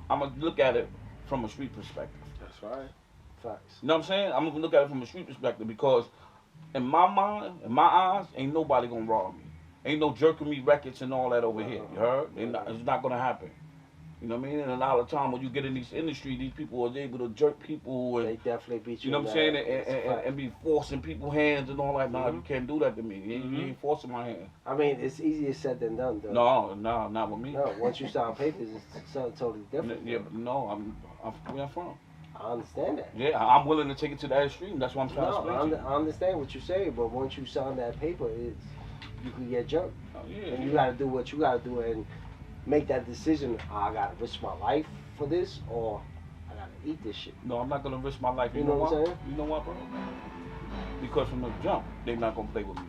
I'm gonna look at it from a street perspective. That's right. Facts. You know what I'm saying? I'm gonna look at it from a street perspective because in my mind, in my eyes, ain't nobody gonna rob me. Ain't no jerking me records and all that over here. You heard? It's not gonna happen. You know what I mean? And a lot of time when you get in this industry, these people are able to jerk people and They definitely beat you. you know what I'm saying, and be forcing people's hands and all that. Nah, you can't do that to me. You ain't forcing my hand. I mean, it's easier said than done, though. No, not with me. No, once you sign papers, it's something totally different. Yeah, but no, I'm where I'm from. I understand that. Yeah, I'm willing to take it to that extreme. That's what I'm trying to No, explain to you. I understand what you're saying, but once you sign that paper, you can get jerked. Oh, yeah, And you gotta do what you gotta do and make that decision. I gotta risk my life for this, or I gotta eat this shit. No, I'm not gonna risk my life. You know what I'm why? saying? You know what, bro? Because from the jump, they're not gonna play with me.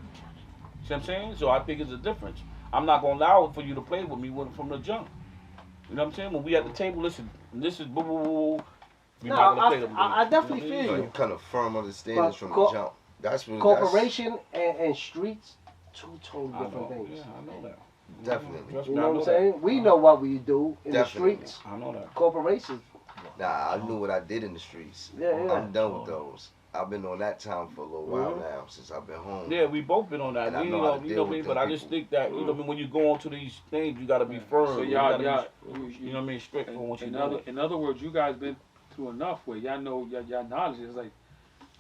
See what I'm saying? So I think it's a difference. I'm not gonna allow for you to play with me from the jump. You know what I'm saying? When we at the table, listen, this is boo boo boo. We're No, not gonna play them. I definitely You know what I mean? feel So you. you kind of firm understandings But from co- the jump. That's what Corporation and streets, two totally I different know. things. Yeah, I know that. Definitely. Trust You me, know I what I'm that. saying? We know what we do in Definitely. the streets. I know that. Corporations. Nah, I knew what I did in the streets. Yeah, yeah. I'm done with those. I've been on that time for a little while Mhm. now, since I've been home. Yeah, we both been on that. And I We, know you how know, to you deal know with me, them but I just people. think that you know, when you go onto these things, you gotta be firm. So you y'all, know what I mean, strict on what you do. in other words, you guys been through enough where y'all know y'all knowledge is like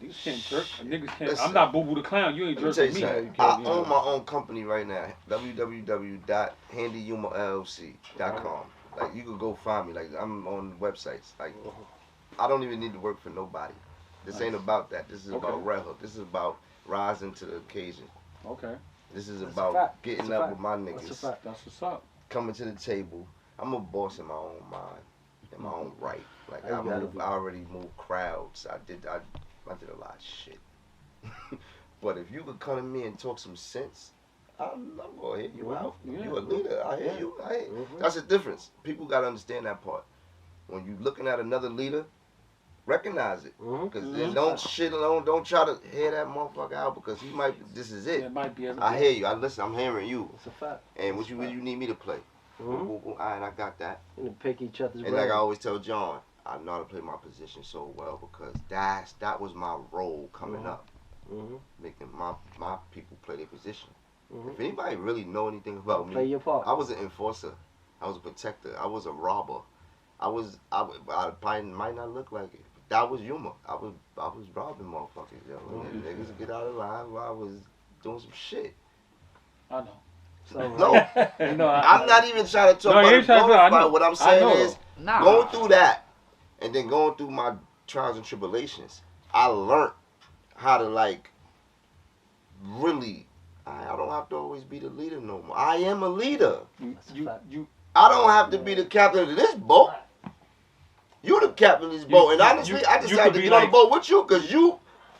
niggas can't jerk. Niggas can't. Listen. I'm not Boo Boo the Clown. You ain't Let me tell jerking you me. something. Yeah, I you own can't. my own company right now. www.handyhumorllc.com. Like you could go find me. Like I'm on websites. Like I don't even need to work for nobody. This ain't about that. This is about Rehook. This is about rising to the occasion. Okay, This is That's a about fact. getting That's a up fact. with my That's a niggas, fact. that's what's up. coming to the table. I'm a boss in my own mind, in my own right. Like How you gotta I be. already moved crowds. I did a lot of shit. But if you could come to me and talk some sense, I'm gonna hear you out. Yeah. You a leader. I hear you. I hear. Mhm. That's the difference. People gotta understand that part. When you looking at another leader, recognize it. Mhm. Cause Mhm. then don't try to hear that motherfucker out because he might. This is it. It might be. I hear you. I listen. I'm hearing you. It's a fact. And what you need me to play? Mhm. Boom, boom, boom. All right, I got that. And to pick each other's And like I brains. always tell John, I know how to play my position so well because that was my role coming Mhm. up, Mhm. making my people play their position. Mhm. If anybody really know anything about Play me, your part. I was an enforcer, I was a protector, I was a robber, I probably might not look like it, but that was humor. I was robbing motherfuckers, yo. And niggas would get out of line while I was doing some shit. I know. So, No, You know, I'm not even trying to talk No, you about ain't trying to- I know. glorify. What I'm I saying know. is, Nah. going through that, and then going through my trials and tribulations, I learned how to like really. I don't have to always be the leader no more. I am a leader. That's a you, fact. you, I don't have to be the captain of this boat. You the captain of this boat, and honestly, I you decided could to be get on the like- boat with you because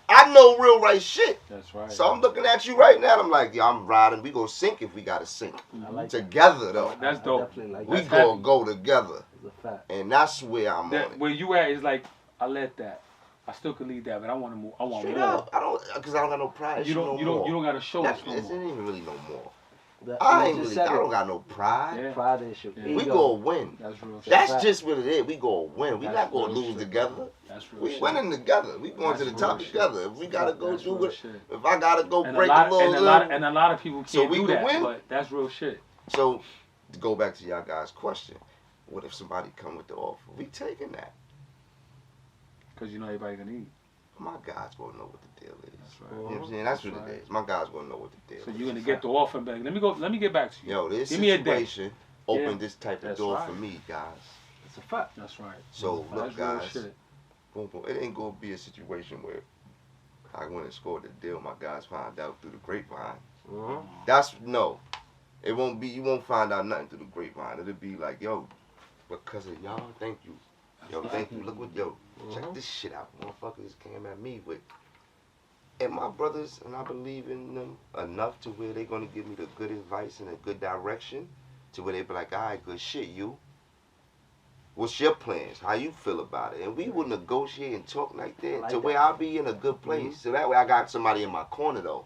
I know real right shit. that's right. So I'm looking at you right now. I'm like, yeah, I'm riding. We gonna sink if we gotta sink I like that. together though. That's I dope. definitely like We that. That's gonna heavy. go together, It's a fact. and that's where I'm on That, it. where you at is like, I let that. I still could leave that, but I want to move. I want Straight more. up, I don't got no pride. You no don't more. got to show us That, no it more. ain't even really no more. That- I you ain't just really. said I it. don't got no pride. Yeah. Pride issue. Yeah. We Ego. gonna win. That's real shit. That's fact. just what it is. We gonna win. We That's not gonna real lose shit. together. That's real We shit. winning together. We going That's to the real top shit. together. If we gotta go That's do real it, shit. if I gotta go And break a lot, a little, and a lot of people can't So we do can that, win? but that's real shit. So to go back to y'all guys' question, what if somebody come with the offer? We taking that. Because you know everybody gonna eat. My guys gonna know what the deal is. That's right. You know what I'm saying? That's what Right. it is. My guys gonna know what the deal So is. you're gonna get the offer and be like, let me get back to you. Yo, this Give me a day. situation opened Yeah. this type of That's door right. for me, guys. It's a fact. That's right. So look, That's real guys, shit. boom, boom. It ain't gonna be a situation where I went and scored the deal. My guys found out through the grapevine. Mhm. That's no. It won't be. You won't find out nothing through the grapevine. It'll be like, yo, because of y'all, thank you. Yo, thank you. Look what check this shit out. Motherfuckers came at me with. And my brothers, and I believe in them enough to where they're gonna give me the good advice and a good direction, to where they be like, all right, good shit, you. What's your plans? How you feel about it? And we will negotiate and talk like that like to that. where I'll be in a good place. So that way I got somebody in my corner though.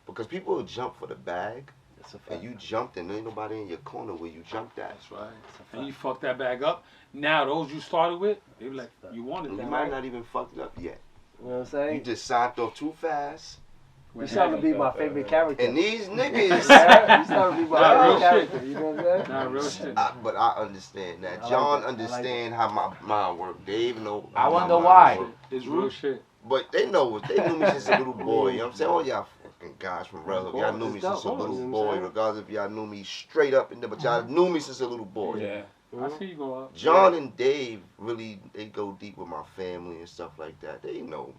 Because people will jump for the bag, It's a fact. and you jumped and ain't nobody in your corner where you jumped at. That's right. And you fuck that bag up. Now those you started with, they be like, you wanted You that, might right? not even fucked it up yet. You know what I'm You saying? just signed off too fast. You starting to be my favorite character. And these niggas. Yeah, you starting to be my Nah, real favorite character. You know what I'm saying? Nah, real shit. But I understand that. I like John that. I like understand how my mind work. Dave know. I how my wonder mind why. work. It's real shit. But they know what they knew me since a little boy. You know what I'm saying? All y'all fucking guys from Redhook, y'all knew me It's since a dope. little You know what I'm boy. saying? Regardless if y'all knew me straight up, but y'all knew me since a little boy. Yeah. I see you go up. John and Dave really they go deep with my family and stuff like that. They know.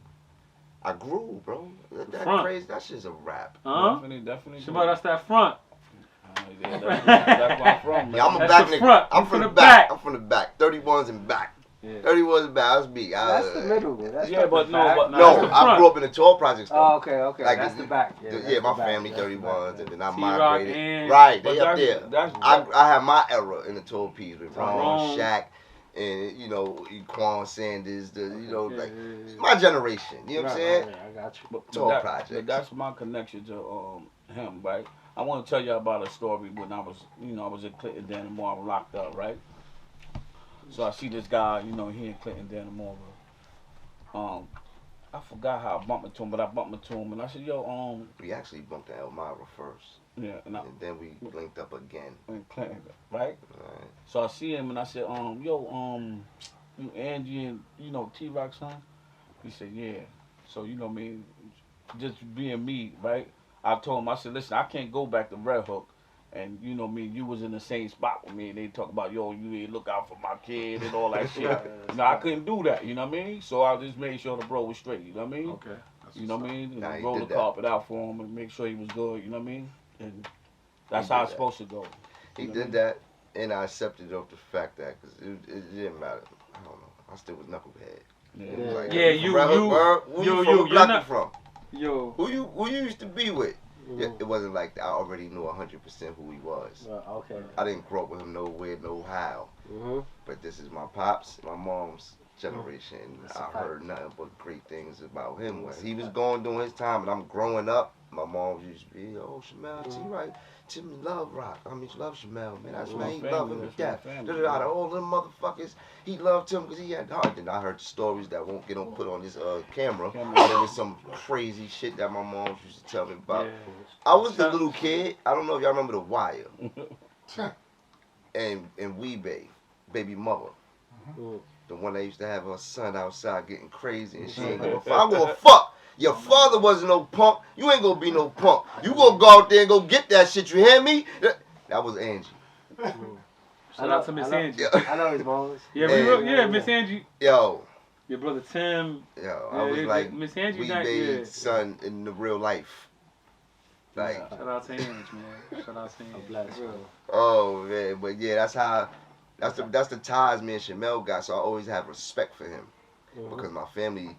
I grew, bro. That Front. crazy. That shit's a rap. Huh? Definitely. Shabbat, that's that front. Yeah, that's where I'm from. Yeah, I'm a That's back the nigga. front. I'm You from the from the back. back. I'm from the back. 31s and back. Yeah. 31s and back. That's me. That's the middle, man. That's Yeah, not but the no, back. but- No, That's the I front. grew up in the tall projects though. Oh, okay, okay. Like, that's the back. Yeah, that's my the back. family That's the 31s, back. and then I T-Rock migrated. and- Right, But they up that's- there. that's- I had my era in the tall P's with Ron, Ron. Shaq, and you know, Quan Sanders, my generation. You know what I'm saying? Right, I got you. But Projects. that's my connection to him, right? I want to tell you about a story when I was in Clinton, Dannemora, I was locked up, right? So I see this guy, he in Clinton, Dannemora. I forgot how I bumped into him, but I bumped into him, and I said, yo, We actually bumped to Elmira first, yeah, and then we linked up again. in Clinton, right? Right. So I see him, and I said, yo, you Angie and, T-Rock son? He said, yeah. So, just being me, right? I told him, I said, listen, I can't go back to Redhook. And you was in the same spot with me, and they talk about, yo, you need to look out for my kid and all that shit. I couldn't do that, you know what I mean? So I just made sure the bro was straight, you know what I mean? Okay. You know what I mean? Nah, And he roll did the that. carpet out for him and make sure he was good, you know what I mean? And that's He how did it's that. supposed to go. He You know did that, and I accepted of the fact that, because it didn't matter. I don't know. I still was knucklehead. Yeah. It was like, Yeah, from you- Redhook, you- where you yo, from? yo, What block you're you from? Yo. Who you used to be with? Yeah, Mhm. it wasn't like I already knew 100% who he was. Okay. I didn't grow up with him nowhere, no how. Mm-hmm. But this is my pops, my mom's generation. That's a I fact. heard nothing but great things about him. When That's a he was fact. going during his time, and I'm growing up, my mom used to be, oh, Shamel, T-Right, Tim love rock. I mean, love Shamel, man. That's That's man, my he family, love him to that's my death. family, Out of all them motherfuckers, he loved him because he had heart. And I heard the stories that won't get on put on this camera. There was some crazy shit that my mom used to tell me about. Yeah. I was the little kid. I don't know if y'all remember The Wire. and Weebay, Baby Mother. Mm. The one that used to have her son outside getting crazy and she ain't gonna fuck. I'm gonna fuck. Your father wasn't no punk. You ain't gonna be no punk. You gonna go out there and go get that shit. You hear me? That was Angie. Shout out to Miss Angie. I know his bones. Yeah, Hey. Miss Angie. Yo, Your brother Tim. I Yeah, was like Miss Angie. Weebay's son in the real life. Like, Shout out to Angie, man. Shout out to Angie. I'm blessed. For real. oh man, but yeah, that's the ties me and Shamel got. So I always have respect for him because my family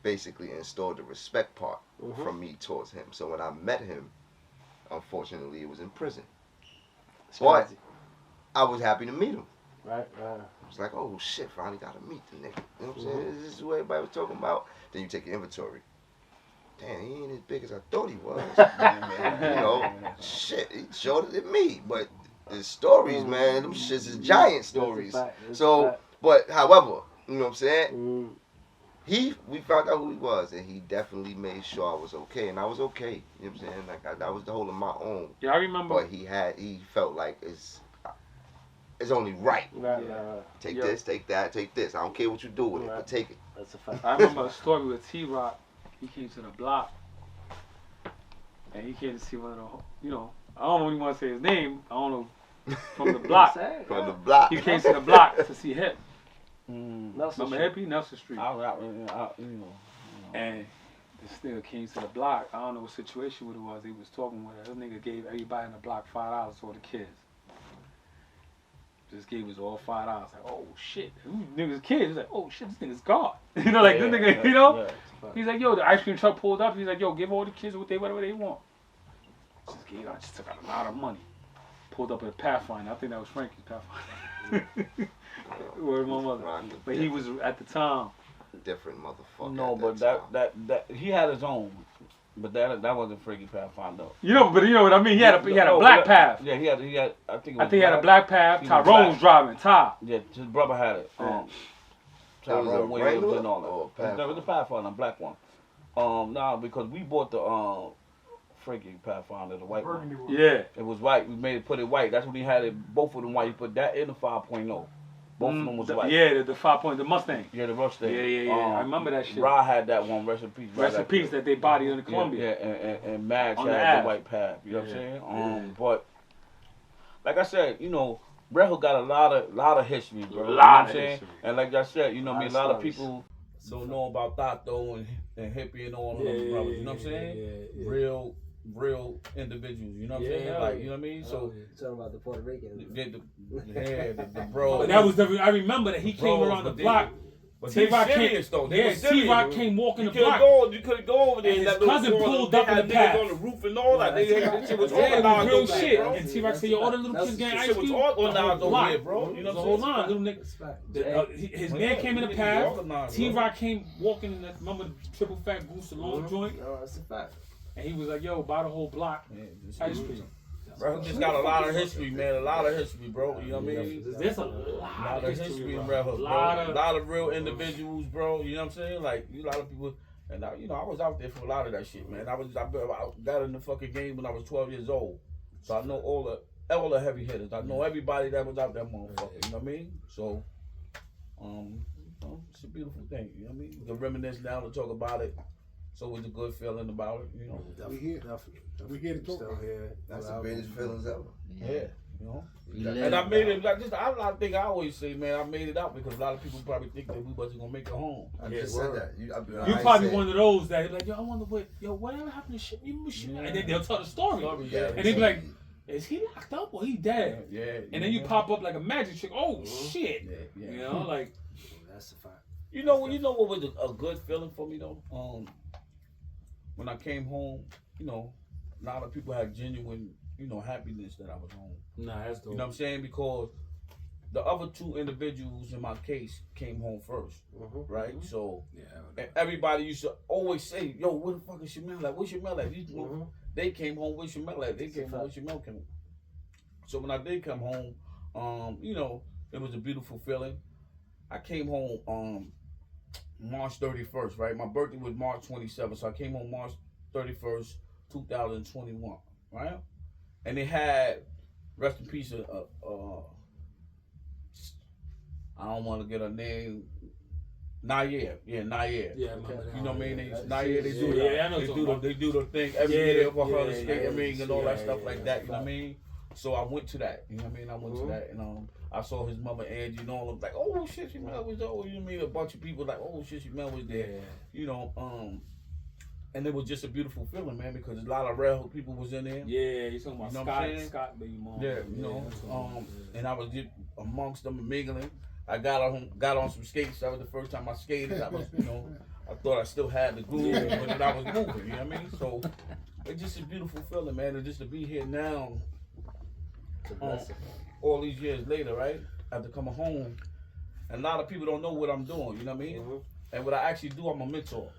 basically installed the respect part from me towards him. So when I met him, unfortunately, it was in prison. It's But crazy. I was happy to meet him. Right. I was like, oh shit, finally got to meet the nigga. You know what I'm saying? This is what everybody was talking about. Then you take your inventory. Damn, he ain't as big as I thought he was. Shit, he shorter than me. But the stories, man, them shits is giant stories. So, but however, you know what I'm saying? We found out who he was, and he definitely made sure I was okay, and I was okay. You know what I'm saying? Like I was holding my own. Yeah, I remember. But he felt like it's only right. Right. Take Yeah. this, take that, take this. I don't care what you do with it, Right. but take it. That's a fact. I remember a story with T-Rock. He came to the block, and he came to see one of the, I don't really want to say his name. I don't know, from the block. From the block. He came to the block to see Hip. Nelson Remember Street. Hippie? Nelson Street. And this nigga came to the block. I don't know what situation it was. He was talking with her. This nigga gave everybody in the block $5 for the kids. Just gave us all $5. Like, oh shit. Niggas kids. He's like, oh shit, this nigga's God. This nigga, He's like, yo, the ice cream truck pulled up. He's like, yo, give all the kids whatever they want. I just took out a lot of money. Pulled up at a Pathfinder. I think that was Frankie's Pathfinder. Where's my mother? But he was at the time. Different motherfucker. No, but that he had his own. But that wasn't Freaky Pathfinder. But you know what I mean? He had a black path. Yeah, he had. I think he had a black path. Tyrone was driving. Ty. Yeah, his brother had it. Tyrone Williams and all that. There was a Pathfinder, a black one. Because we bought the Freaky Pathfinder, the white one. Yeah. It was white. We put it white. That's when he had it. Both of them white. He put that in the 5.0. Both of them was white. Yeah, the 5 point, the Mustang. Yeah, the Mustang. Yeah. I remember that shit. Ra had that one. Rest in peace. Rest in peace that they bodied in the Columbia. Yeah, and Max On had the the white path. You know what I'm Yeah. saying? But like I said, Rehook got a lot of history, bro. A You know lot what of I'm saying? history. And like I said, a lot of stories. people don't know about Tato and Hippie and all of them brothers. You know what I'm saying? Yeah. Real individuals. You know what I'm saying? Yeah. Like, you know what I mean? So Talking about the Puerto Ricans. the bro. But that was I remember that he came around the block But they serious though. They was serious. T-Rock came walking the block. You couldn't go over there. And that his cousin pulled up in the path. On the roof and all that. That shit was Yeah, organized real over shit. there, bro. And T-Rock said, yo, all the little kids getting ice Shit cream. was organized over here, bro. You know what I'm saying? Hold on, little nigga. His man came in the path. T-Rock came walking in that, remember the triple fat goose, the long joint? No, that's a fact. And he was like, yo, buy the whole block. Ice cream. Bro, just got a lot of history, man. A lot of history, bro. You know what I mean? There's a lot of history in bro. Rehook, a lot of real individuals, bro. You know what I'm saying? Like, a lot of people. And, I was out there for a lot of that shit, man. I got in the fucking game when I was 12 years old. So I know all the heavy hitters. I know everybody that was out there, motherfucker. You know what I mean? So, it's a beautiful thing. You know what I mean? You can reminisce now to talk about it. It's always a good feeling about it, you know. We here. We here to talk. Still here. That's the greatest feelings ever. Yeah, you know. You And I made it like just. I think I always say, man, I made it out because a lot of people probably think that we wasn't gonna make it home. I just said that. You probably one of those that like, yo, I wonder whatever happened to shit. And then they'll tell the story. Yeah. And they be like, is he locked up or he dead? Yeah. And then you pop up like a magic trick. Oh shit! Yeah. You know, like That's a fact. You know what was a good feeling for me though? When I came home, a lot of people had genuine, happiness that I was home. Nah, that's dope. You know what I'm saying? Because the other two individuals in my case came home first, right? So and everybody used to always say, "Yo, where the fuck is Shamel at? Where's Shamel at?" They came home with Shamel at. They came home with Shamel came. So when I did come home, it was a beautiful feeling. I came home March 31st, right? My birthday was March 27th, so I came home March 31st, 2021, right? And they had, rest in peace, I don't want to get her name, Nair. Yeah, Nair. Yeah, you know what I mean? Nair, they do the thing every Yeah, year for her to yeah, skate ring and all that yeah, stuff yeah, like that, you know what I mean? So I went to that, you know what I mean? I went to that, and I saw his mother Angie and all of them, like, oh shit, Shamel was there. You know what I mean? A bunch of people like, oh shit, Shamel was there. And it was just a beautiful feeling, man, because a lot of Redhook people was in there. Yeah, you talking about You know what I'm Scott, baby mom. Yeah, and I was just amongst them mingling. I got on some skates. That was the first time I skated. I was, I thought I still had the groove, but I was moving. You know what I mean? So it's just a beautiful feeling, man. And just to be here now, all these years later, right? After coming home, and a lot of people don't know what I'm doing. You know what I mean? And what I actually do, I'm a mentor.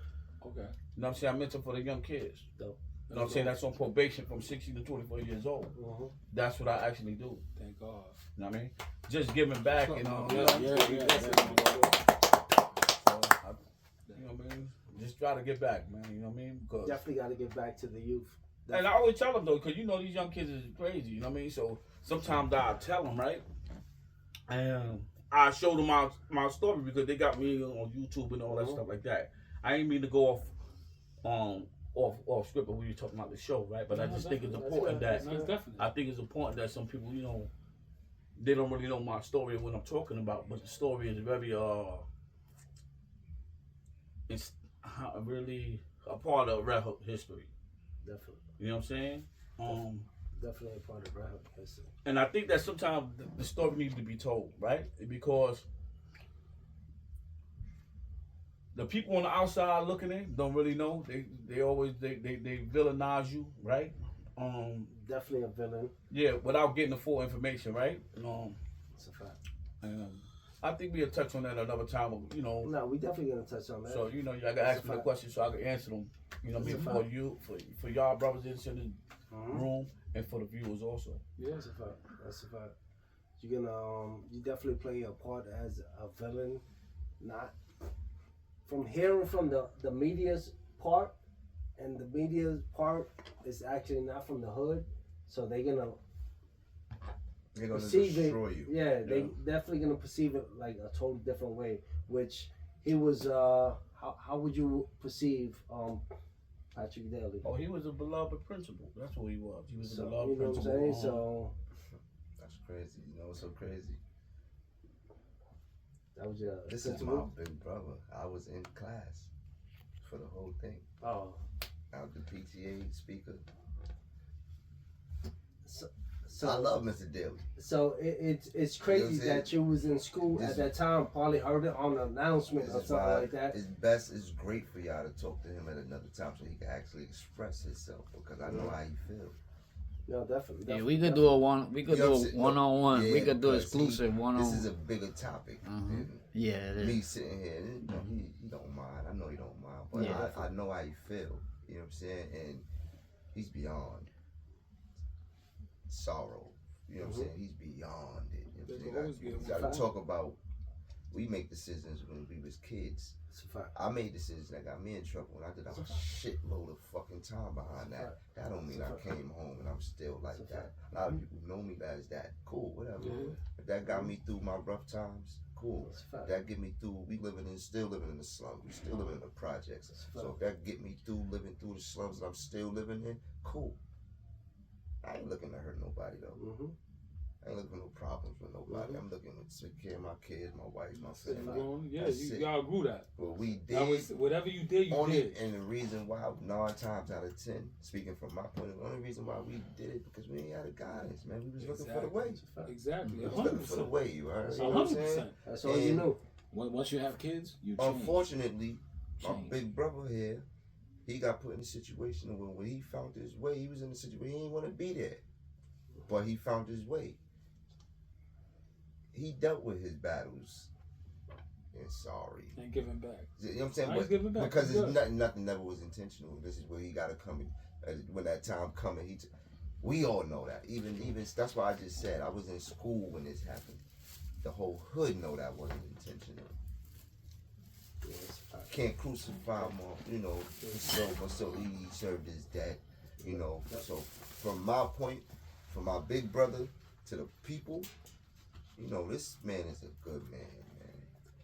Okay. You know what I'm saying? I mentor for the young kids. Dope. You know what I'm saying? That's on probation from 16 to 24 years old. That's what I actually do. Thank God. You know what I mean? Just giving back, Yeah. So, you know what I mean? Just try to get back, man. You know what I mean? Because Definitely got to get back to the youth. and I always tell them though, because these young kids is crazy. You know what I mean? So sometimes I tell them, right? And I show them my story because they got me on YouTube and all that stuff like that. I ain't mean to go off script when we were talking about the show, right? But I just think it's important that I think it's important that some people, they don't really know my story and what I'm talking about, but the story is very it's really a part of Rehook history. Definitely. You know what I'm saying? Definitely a part of Rehook history. And I think that sometimes the story needs to be told, right? Because the people on the outside looking in don't really know. They always villainize you, right? Definitely a villain. Yeah, without getting the full information, right? It's a fact. I think we'll touch on that another time. No, we definitely gonna touch on that. So y'all gotta ask me the questions so I can answer them. You know what I mean? For y'all brothers in the room, and for the viewers also. Yeah, that's a fact. That's a fact. You're gonna you definitely play a part as a villain, not from hearing from the media's part, and the media's part is actually not from the hood, so they're gonna perceive destroy you. Yeah, they definitely gonna perceive it like a totally different way. Which he was. How would you perceive Patrick Daly? Oh, he was a beloved principal. That's what he was. He was a beloved you know principal. what I'm saying? So that's crazy. It's so crazy. that was This is my big brother. I was in class for the whole thing. Oh. I was the PTA speaker. I love Mr. Daly. So it's crazy You know what I'm that you was in school at that time, probably heard it on the announcement or something like that. It's great for y'all to talk to him at another time so he can actually express himself, because I know how he feels. No, definitely. Yeah, we could do a one. We could do a one-on-one. Yeah, we could do because exclusive one-on-one. This is a bigger topic than Yeah, it me is. sitting here. You know, he don't mind. I know he don't mind, but Yeah. I know how he feel. You know what I'm saying? And he's beyond sorrow. You know what I'm saying? He's beyond it. You know what I'm saying? You gotta talk about. We make decisions when we was kids. It's a fact. I made decisions that got me in trouble, and I did a shitload of fucking time behind that. That don't mean I came home and I'm still like that. A lot of people know me as that. Cool, whatever. If that got me through my rough times, cool. If that get me through, still living in the slums. We still living in the projects. So if that get me through living through the slums that I'm still living in, cool. I ain't looking to hurt nobody though. I ain't looking for no problems with nobody. I'm looking to take care of my kids, my wife, my family. Yeah, y'all grew that. Well, we did. That was, whatever you did, you did. And the reason why, 9 times out of 10, speaking from my point of view, the only reason why we did it because we ain't had a guidance, man. We was looking for the way. Exactly. We was looking for the way, you heard? 100%. That's all you knew. Once you have kids, you change. Unfortunately, my big brother here, he got put in a situation where when he found his way, he was in a situation he didn't want to be there. But he found his way. He dealt with his battles and sorry. And giving back. You know what I'm saying? He's giving back. Because it's nothing never was intentional. This is where he got to come in. When that time coming, we all know that. Even that's why I just said I was in school when this happened. The whole hood know that wasn't intentional. Can't crucify him, you know, so he served his debt, you know. So from my point, from my big brother to the people, you know, this man is a good man,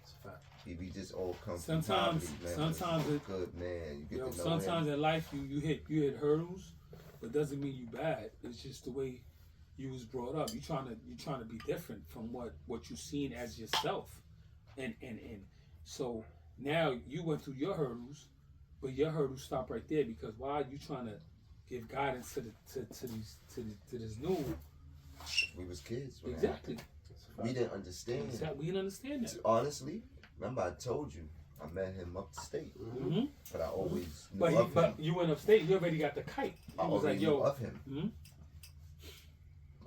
It's a fact. We just all come Sometimes- from poverty, man. sometimes He's a it- good man. You get to know sometimes him. in life you hit hurdles, but doesn't mean you bad. It's just the way you was brought up. You trying to be different from what you seen as yourself, and so now you went through your hurdles, but your hurdles stop right there because why are you trying to give guidance to this new? We was kids. When Exactly. we didn't understand. We didn't understand that. Honestly, remember I told you I met him upstate, Mm-hmm. but I always knew of him. But you went upstate. You already got the kite. I You was already like, knew yo. of him. Mhm.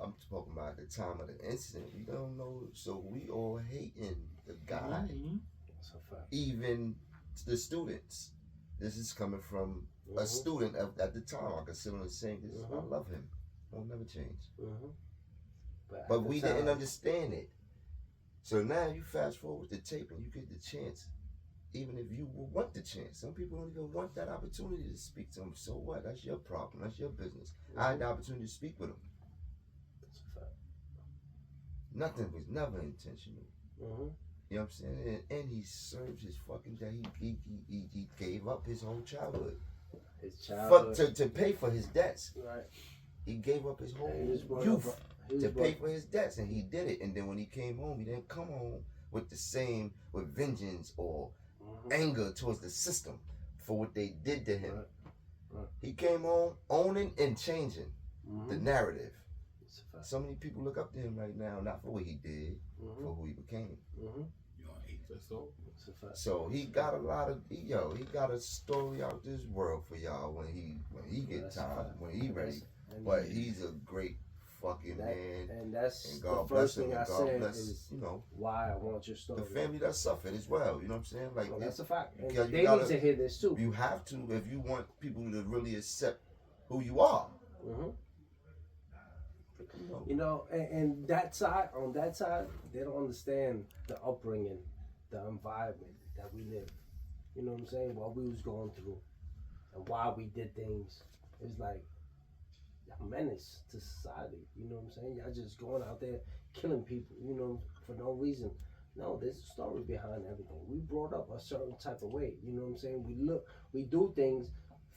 I'm talking about the time of the incident. We don't know, so we all hating the guy. Mhm. It's a fact. Even the students. This is coming from a student at the time. I can sit on and say this. I love him. Won't never change. But we didn't understand it. So now you fast forward the tape and you get the chance. Even if you will want the chance. Some people don't even want that opportunity to speak to him. So what? That's your problem. That's your business. I had the opportunity to speak with him. It's a fact. Nothing was never intentional. You know what I'm saying? And he served his fucking day. He gave up his whole childhood. His childhood. To pay for his debts. Right. He gave up his whole youth to pay for his debts, and he did it. And then when he came home, he didn't come home with vengeance or anger towards the system for what they did to him. Right. He came home owning and changing the narrative. It's a fact. So many people look up to him right now, not for what he did, for who he became. You're 8 years old. It's a fact. So he got he got a story out this world for y'all when he get time, when he ready. But he's a great fucking man. And that's And the God first bless him. thing I And God said bless, is you know, why I want your story. the family that suffered as well. You know what I'm saying? Like Well, that's a fact. And you they gotta- need to hear this too. you have to if you want people to really accept who you are. You know, and on that side, they don't understand the upbringing, the environment that we live. You know what I'm saying? What we was going through and why we did things. It's like a menace to society. You know what I'm saying? Y'all just going out there killing people, you know, for no reason. No, there's a story behind everything. We brought up a certain type of way. You know what I'm saying? We do things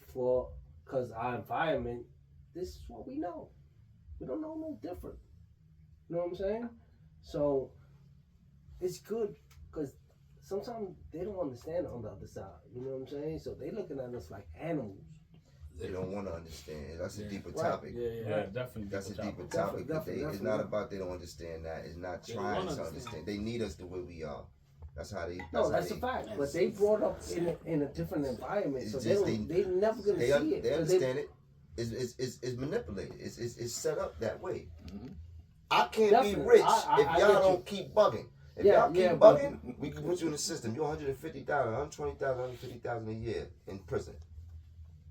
because our environment, this is what we know. We don't know no different. You know what I'm saying? So it's good because sometimes they don't understand on the other side. You know what I'm saying? So they looking at us like animals. They don't want to understand. That's a deeper Right. topic. Yeah, definitely. That's a deeper Definitely, topic. It's definitely. not about they don't understand that. It's not They trying don't to understand. understand. They need us the way we are. That's how they. No, that's a fact. But they brought up in a different environment, so It's they just don't, they never gonna They, see it. they 'cause understand it. It's manipulated. It's set up that way. Mhm. I can't Definitely. be rich I if y'all get don't you. keep bugging. If Yeah, y'all keep yeah, but- bugging, we can put you in the system. You're 150,000, 120,000, 150,000 a year in prison.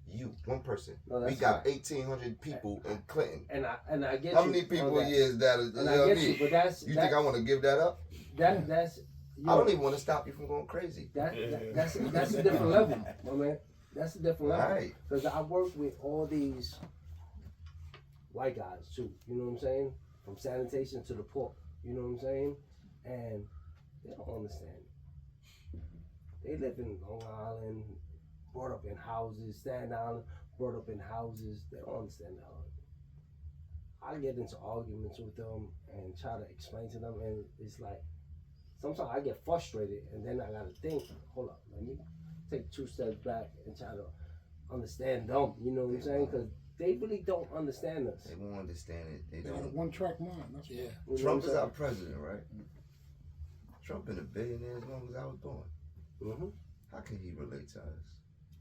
You, one person. No, We that's got right. 1,800 people in Clinton. And I get How you. many people on a that. year is that? You And know I what I get you, mean? but that's You think I want to give that up? that's. I don't even want to stop you from going crazy. That's a different level, my man. That's a different level. Right. Because I work with all these white guys too. You know what I'm saying? From sanitation to the port. You know what I'm saying? And they don't understand. They live in Long Island, brought up in houses, Staten Island, brought up in houses. They don't understand that. I get into arguments with them and try to explain to them, and it's like sometimes I get frustrated, and then I gotta think. Hold up, let me take 2 steps back and try to understand them. You know what I'm saying? Because they really don't understand us. They won't understand it. They They got a don't. one-track mind. That's Yeah. You know Trump what is I'm our president, right? Trump been a billionaire as long as I was born. Mm-hmm. How can he relate to us?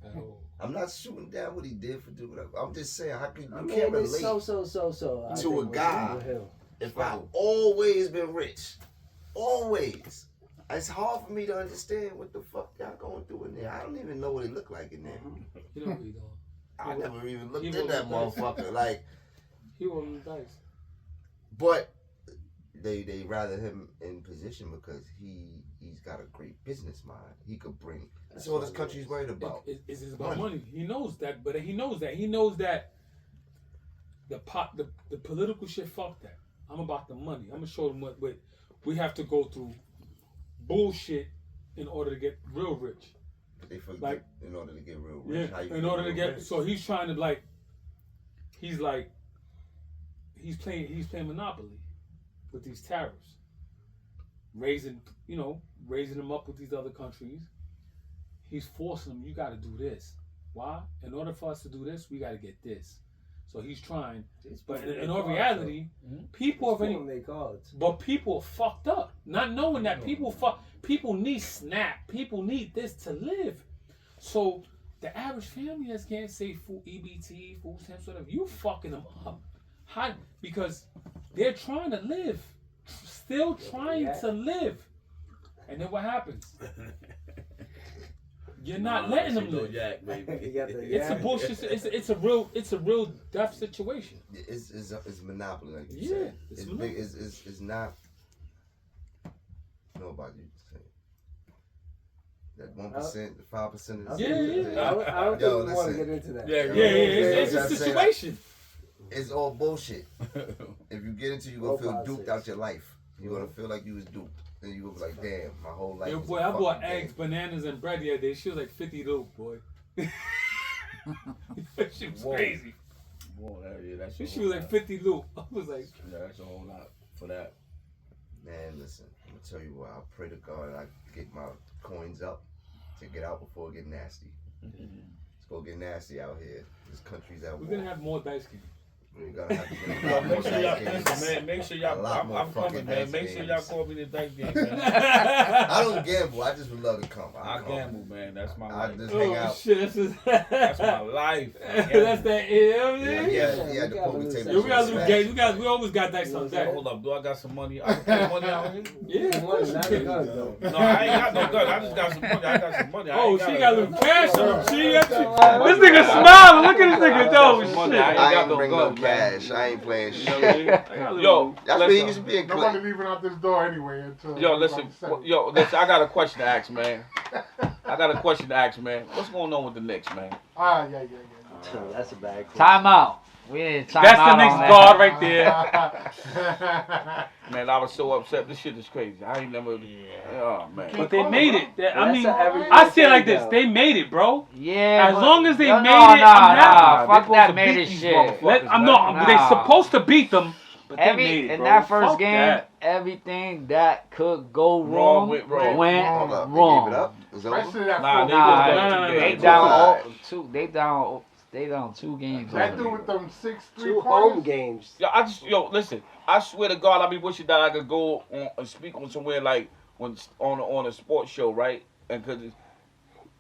At all. I'm not shooting down what he did for doing whatever. I'm just saying, how can you I mean, can't it's relate so. I to think a with guy. him. if I've always been rich. Always. It's hard for me to understand what the fuck y'all going through in there. I don't even know what it look like in there. You know what he doing. I never even looked He at that rolled the dice. motherfucker. Like, He rolling the dice. but they rather him in position because he's got a great business mind. He could bring. That's all this country's worried about. It's about money. He knows that, but he knows that the political shit. Fuck that. I'm about the money. I'm gonna show them what we have to go through bullshit in order to get real rich. They forget Like, in order to get real rich. Yeah, How you in order to real get. rich? So he's trying to he's playing Monopoly with these tariffs, raising them up with these other countries. He's forcing them. You got to do this. Why? In order for us to do this, we got to get this. So he's trying, but in all reality, people already. But people are fucked up, not knowing that people need SNAP, people need this to live. So the average family that's getting say food, EBT, food stamps, whatever, you fucking them up. How? Because they're trying to live, still trying to live, and then what happens? You're not letting them live. It's a bullshit. It's a real death situation. It's monopoly, like you Yeah, said. it's It's monopoly. big. It's not. Nobody say that 1%, the 5%. Yeah. I don't Yo, think we want to listen. get into that. Yeah, It's a That's situation. It's all bullshit. If you get into it, you're gonna feel Both duped sides. out your life. You're gonna feel like you was duped. Then you gonna be like, damn, my whole life. Yo, was boy, a I bought fucking eggs, game. bananas, and bread the other day. She was like 50 dope, boy. That shit was Whoa. crazy. Boy, that's She was like 50 loop. I was like, yeah, that's a whole lot for that. Man, listen, I'm gonna tell you what. I pray to God I get my coins up to get out before it get nasty. It's gonna get nasty out here. This country's at we're war. gonna have more dice games. We're gonna have to get a Yo, lot more make sure y'all, dice games. listen, man, make sure y'all, A lot more I'm fucking coming, man. dice Make sure y'all games. call me the dice game, man. I don't gamble. I just would love to come. I come. gamble, man. That's my I life. just hang Oh out. shit, That's my life. I that's gamble. that. You know what I Yeah, mean? yeah, the we poker got table. Yeah, we got smash. some games. We always got dice on deck. Hold up, do I got some money? I can put money out here? Yeah, of course you Not a can. gun, though. No, I ain't got no gun. I just got some money. I got some money. I Oh, ain't she a got a gun. little cash on. She got This this nigga smiling. Look at this nigga. Oh Money, shit. I ain't I got ain't no bring no gun, man. cash. I ain't playing You know what I shit. mean? Yo, That's where he listen. used to be in Nobody Clinton. leaving out this door anyway until. Yo, listen. I got a question to ask, man. What's going on with the Knicks, man? Yeah. That's a bad question. Time out. We need time That's out the next on that. guard right there. Man, I was so upset. This shit is crazy. I ain't never. Oh man. But they made it. I mean, That's a I see it like everything, this. though. They made it, bro. Yeah. As but- long as they no, made no, it, I'm happy. Fuck They that supposed to made beat it these shit. motherfuckers. I'm not. Nah. They supposed to beat them, but they Every made it, in bro. that first Fuck game, that. everything that could go Wrong wrong went wrong. went Hold up. They wrong. gave it up? It's over? Especially that Nah, fourth they quarter. was Nah, down no, two they games. down Alright. two. They down They down 2 games. That over dude with there. them 6 2 home 3-pointers. games. Listen. I swear to God, I be wishing that I could go on and speak on somewhere like on a sports show, right? And cause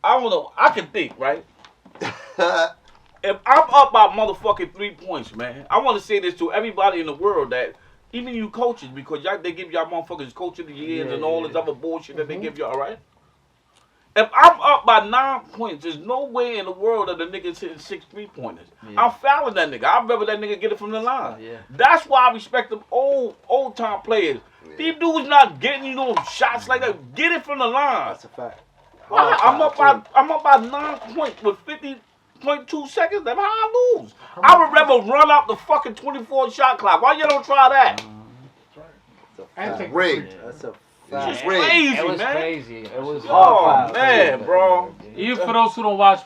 I don't know, I can think, right? If I'm up by motherfucking 3 points, man, I want to say this to everybody in the world that even you coaches, because they give y'all motherfuckers coach of the years and all this other bullshit that they give y'all, right? If I'm up by 9 points, there's no way in the world that the nigga's hitting 6 3-pointers. Yeah. I'm fouling that nigga. I'd rather that nigga get it from the line. Yeah. That's why I respect them old time players. Yeah. These dudes not getting shots like that. Get it from the line. That's a fact. I'm up by 9 points with 50.2 seconds. That's how I lose. I would rather run out the fucking 24 shot clock. Why you don't try that? And take Rigged. That's a It's fact. just rigged. Crazy, It was man. crazy. It was Oh hard. man, bro. Even for those who don't watch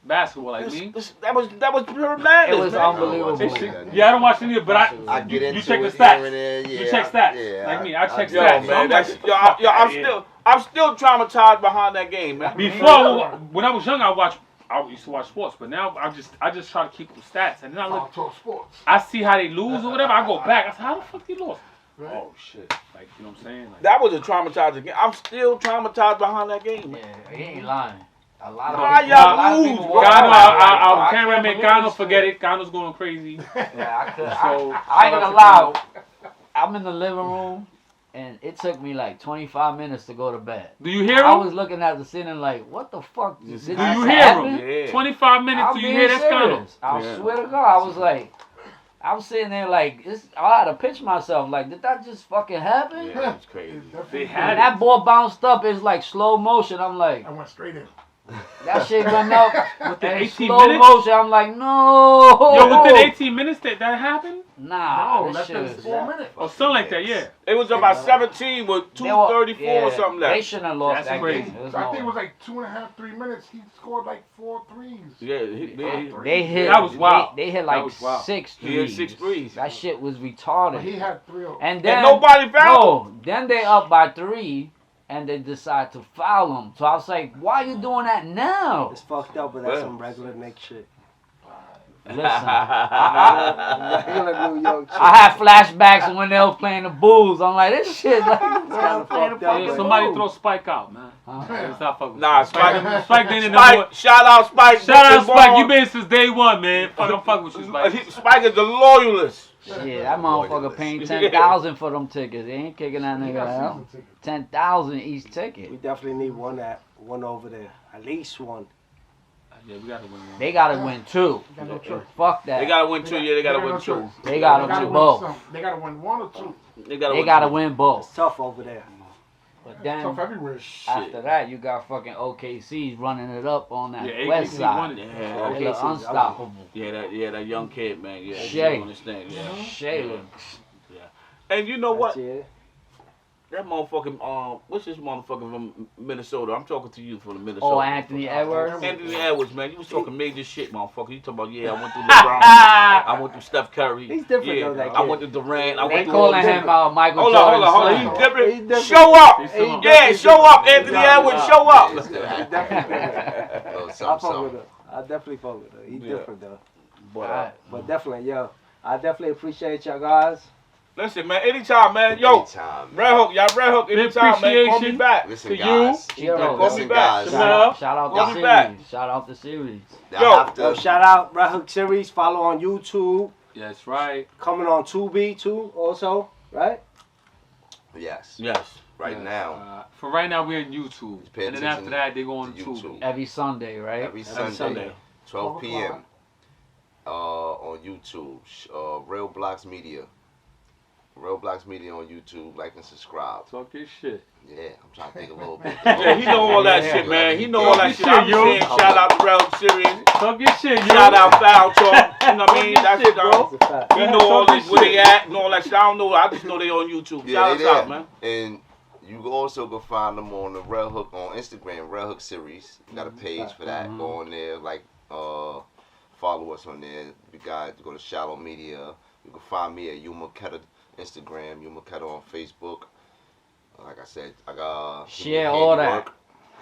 basketball like me. That was pure madness. It was man. unbelievable. Yeah, I don't watch any, but I get into you check the it stats. here and there, yeah, You check stats. yeah, Like me, I check Yo, stats. So man, I'm like, I'm still traumatized behind that game, man. before, when I was young, I used to watch sports, but now I just try to keep the stats, and then I look, Talk sports. I see how they lose or whatever. I go back. I say, how the fuck they lost? Right. Oh shit! Like, you know what I'm saying? Like, That was a traumatizing game. I'm still traumatized behind that game, man. Yeah, he ain't lying. A lot of Why people, y'all a lot of lose, people bro? walk Gano, out. our I cameraman can't Gano, believe forget it. Gano's going crazy. Yeah, I could. So, I ain't gonna lie. I'm in the living room, and it took me like 25 minutes to go to bed. Do you hear I him? was looking at the ceiling like, what the fuck? Did Do this you hear happen? him? Yeah. 25 minutes. I'm Do you being hear that Gano? serious. I Yeah. swear to God, I was like, I was sitting there like, I had to pitch myself like, did that just fucking happen? Yeah, that's crazy. They And had that it. ball bounced up. It's like slow motion. I'm like, I went straight in. that shit went up Within in 18 slow minutes? motion. I'm like, no. Yo, within 18 minutes that happened? Nah, No, this less shit than was. 4 minutes. Or something like that, yeah. It was about 17 with 2:34 or something They like that. shouldn't have lost That's that crazy. game. It was I no think it way. was like 2.5, 3 minutes. He scored like 4 threes. Yeah, They hit. That was wild. They hit That like was wild. 6 He hit threes. 6 threes. That shit was But retarded. he had 3 of them. And then And nobody fouled him. no, then they up by 3, and they decide to foul him. So I was like, why you doing that now? It's fucked up, but that's Well. some regular Nick shit. Listen, Regular New York shit. I had flashbacks when they was playing the Bulls. I'm like, this shit like kinda playing the fucked up, fucking man. Somebody Bulls. throw Spike out, man. Huh? Let's not fuck with Nah, Spike. Spike didn't Spike, shout out Spike. Shout out Good Spike. ball. You been since day one, man. I'm fuck with you, Spike. Spike is the loyalist. Shit, that motherfucker paying 10,000 for them tickets. They ain't kicking that He nigga got out. season tickets. 10,000 each ticket. We definitely need one over there. At least one. Yeah, we gotta win. Man. They gotta win 2. Got no choice. Fuck that. They gotta win 2. Yeah, they gotta got win no 2. choice. They gotta They win both. some. They gotta win 1 or 2. They gotta They win. gotta 2. win It's both. tough over there. But Tough then everywhere. after that, you got fucking OKC's running it up on that Yeah, west AKC side. won it. Yeah, They Okay, look so- unstoppable. that young kid, man. Yeah, Shay. you understand? Yeah. Shayla. And you know what? That's it. That motherfucking what's this motherfucker from Minnesota? I'm talking to you from the Minnesota. Oh, Anthony Edwards. Anthony Edwards, man, you was talking major shit, motherfucker. You talking about I went through LeBron, I went through Steph Curry. He's different yeah, though, that I kid. went to Durant. I They went through all calling these- him Michael Hold on, Jordan. hold on. son. He's different. He's different. Show up. He's still on. Yeah, show up, Anthony Edwards. Show up. Yeah, it's good. I Little something, fuck with something. her. I definitely fuck with her. He's Yeah. different though. But, But definitely, yo, I definitely appreciate y'all guys. listen, man. Anytime, man. Yo, Anytime, man. Redhook, y'all Redhook. Anytime, man. Call me appreciation. back. Listen, To guys. you. Yo, Call me Listen, back. guys. Shamel. Shout out Call the me back. series. Shout out the series. I Yo. have Yo, to. shout out Rehook Series. Follow on YouTube. That's right. Coming on 2B too, also, right? Yes. Yes. Right Yeah. now, For right now, we're on YouTube. Pay And then attention after that, they go on to YouTube. YouTube. Every Sunday, right? every Sunday. Sunday, 12 12 p.m. On YouTube. Real Blocks Media. Real Blocks Media on YouTube. Like and subscribe. Talk your shit. Yeah, I'm trying to think a little bit. Yeah, he know all that Yeah. shit, man. He know all that shit. Talk I'm your saying shit, shout out to Redhook Series. Talk your shit, yo. Shout out Foul Talk. You know what I mean? That's shit, it, bro. bro. That's a fact. He know all this, where they at and all that shit. I don't know. I just know they on YouTube. Yeah, Shout they us out, there. man. And you also can find them on the Redhook on Instagram, Redhook Series. We got a page for that. Go on there, follow us on there. You guys go to Shallow Media. You can find me at Uma Ketter Instagram, Uma Ketter on Facebook. Like I said, I got Share all that.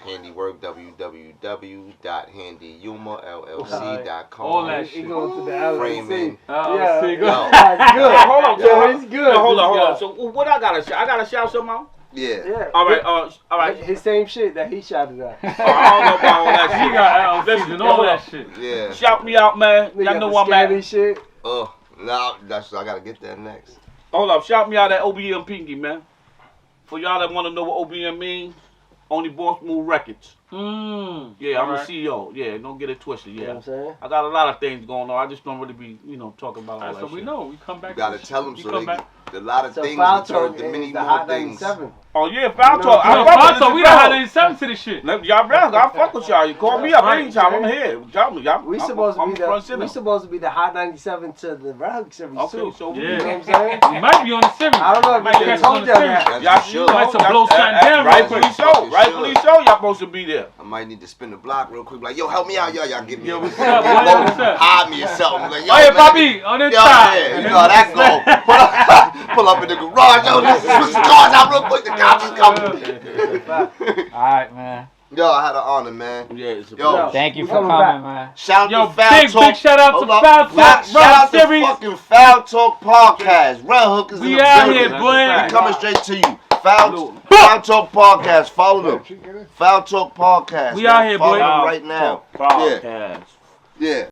Handiwork, www.handyumallc.com. All that He shit. going to the LLC. Framing. Yeah. see, go. Yo. That's good. Hold on, Yo, it's good. No, hold on. Yeah. So what I gotta shout? I gotta shout something out. Yeah. Yeah. All right, all right. His same shit that he shouted at. I don't know about all that He shit. got LLCs Listen, and all hold that up. shit. Yeah. Shout me out, man. Nigga Y'all got know the I'm at. scary shit. Oh, now I gotta get that next. Hold up, shout me out at OBM Pinky, man. For y'all that want to know what OBM means, Only Boss Move Records. Yeah, I'm the CEO. Yeah, don't get it twisted. You know Yeah, what I'm saying? I got a lot of things going on. I just don't really be, talking about all Alright, that so shit. we know. We come back. You gotta to tell them we so come they back. a lot of So things Foul will turn Talk to many is the more Hot things. 97. Oh yeah, Foul No, Talk. Yo, I fuck Foul with Talk, this we as done well. had 87 to this shit. Y'all real? I fuck with y'all. You call me up Right. anytime. I'm here. Y'all, We supposed to I'm be front the center. Hot 97 to the Redhook Series Okay, too. so Yeah. You know what I'm we saying? We might be on the series. I don't know if Might they catch told us on y'all the that. series. Y'all should. Might to blow something down real rightfully quick. so. Rightfully so. Y'all supposed to be there. I might need to spin the block real quick. Like, yo, help me out, y'all give me Yo, a what's up, boy? What's up? hide me or something. Like, yo, Oh, yeah, man, Bobby, on the yo, top. yeah, you know how that go. Pull up in the garage, yo, let's switch the cars out real quick. The cops is coming. Alright, man. Yo, I had an honor, man. Yeah, it's a Yo, Thank you We for coming coming, back. man. Shout Yo, out to Foul big Talk. shout out to Hold up. Foul Talk, Shout out to Series. fucking Foul Talk Podcast. Redhook is in We the out building. here, boy. We coming straight to you. Foul Talk Podcast. Follow them. Foul Talk Podcast. We man. out here, Follow boy. them right now. Podcast. Yeah.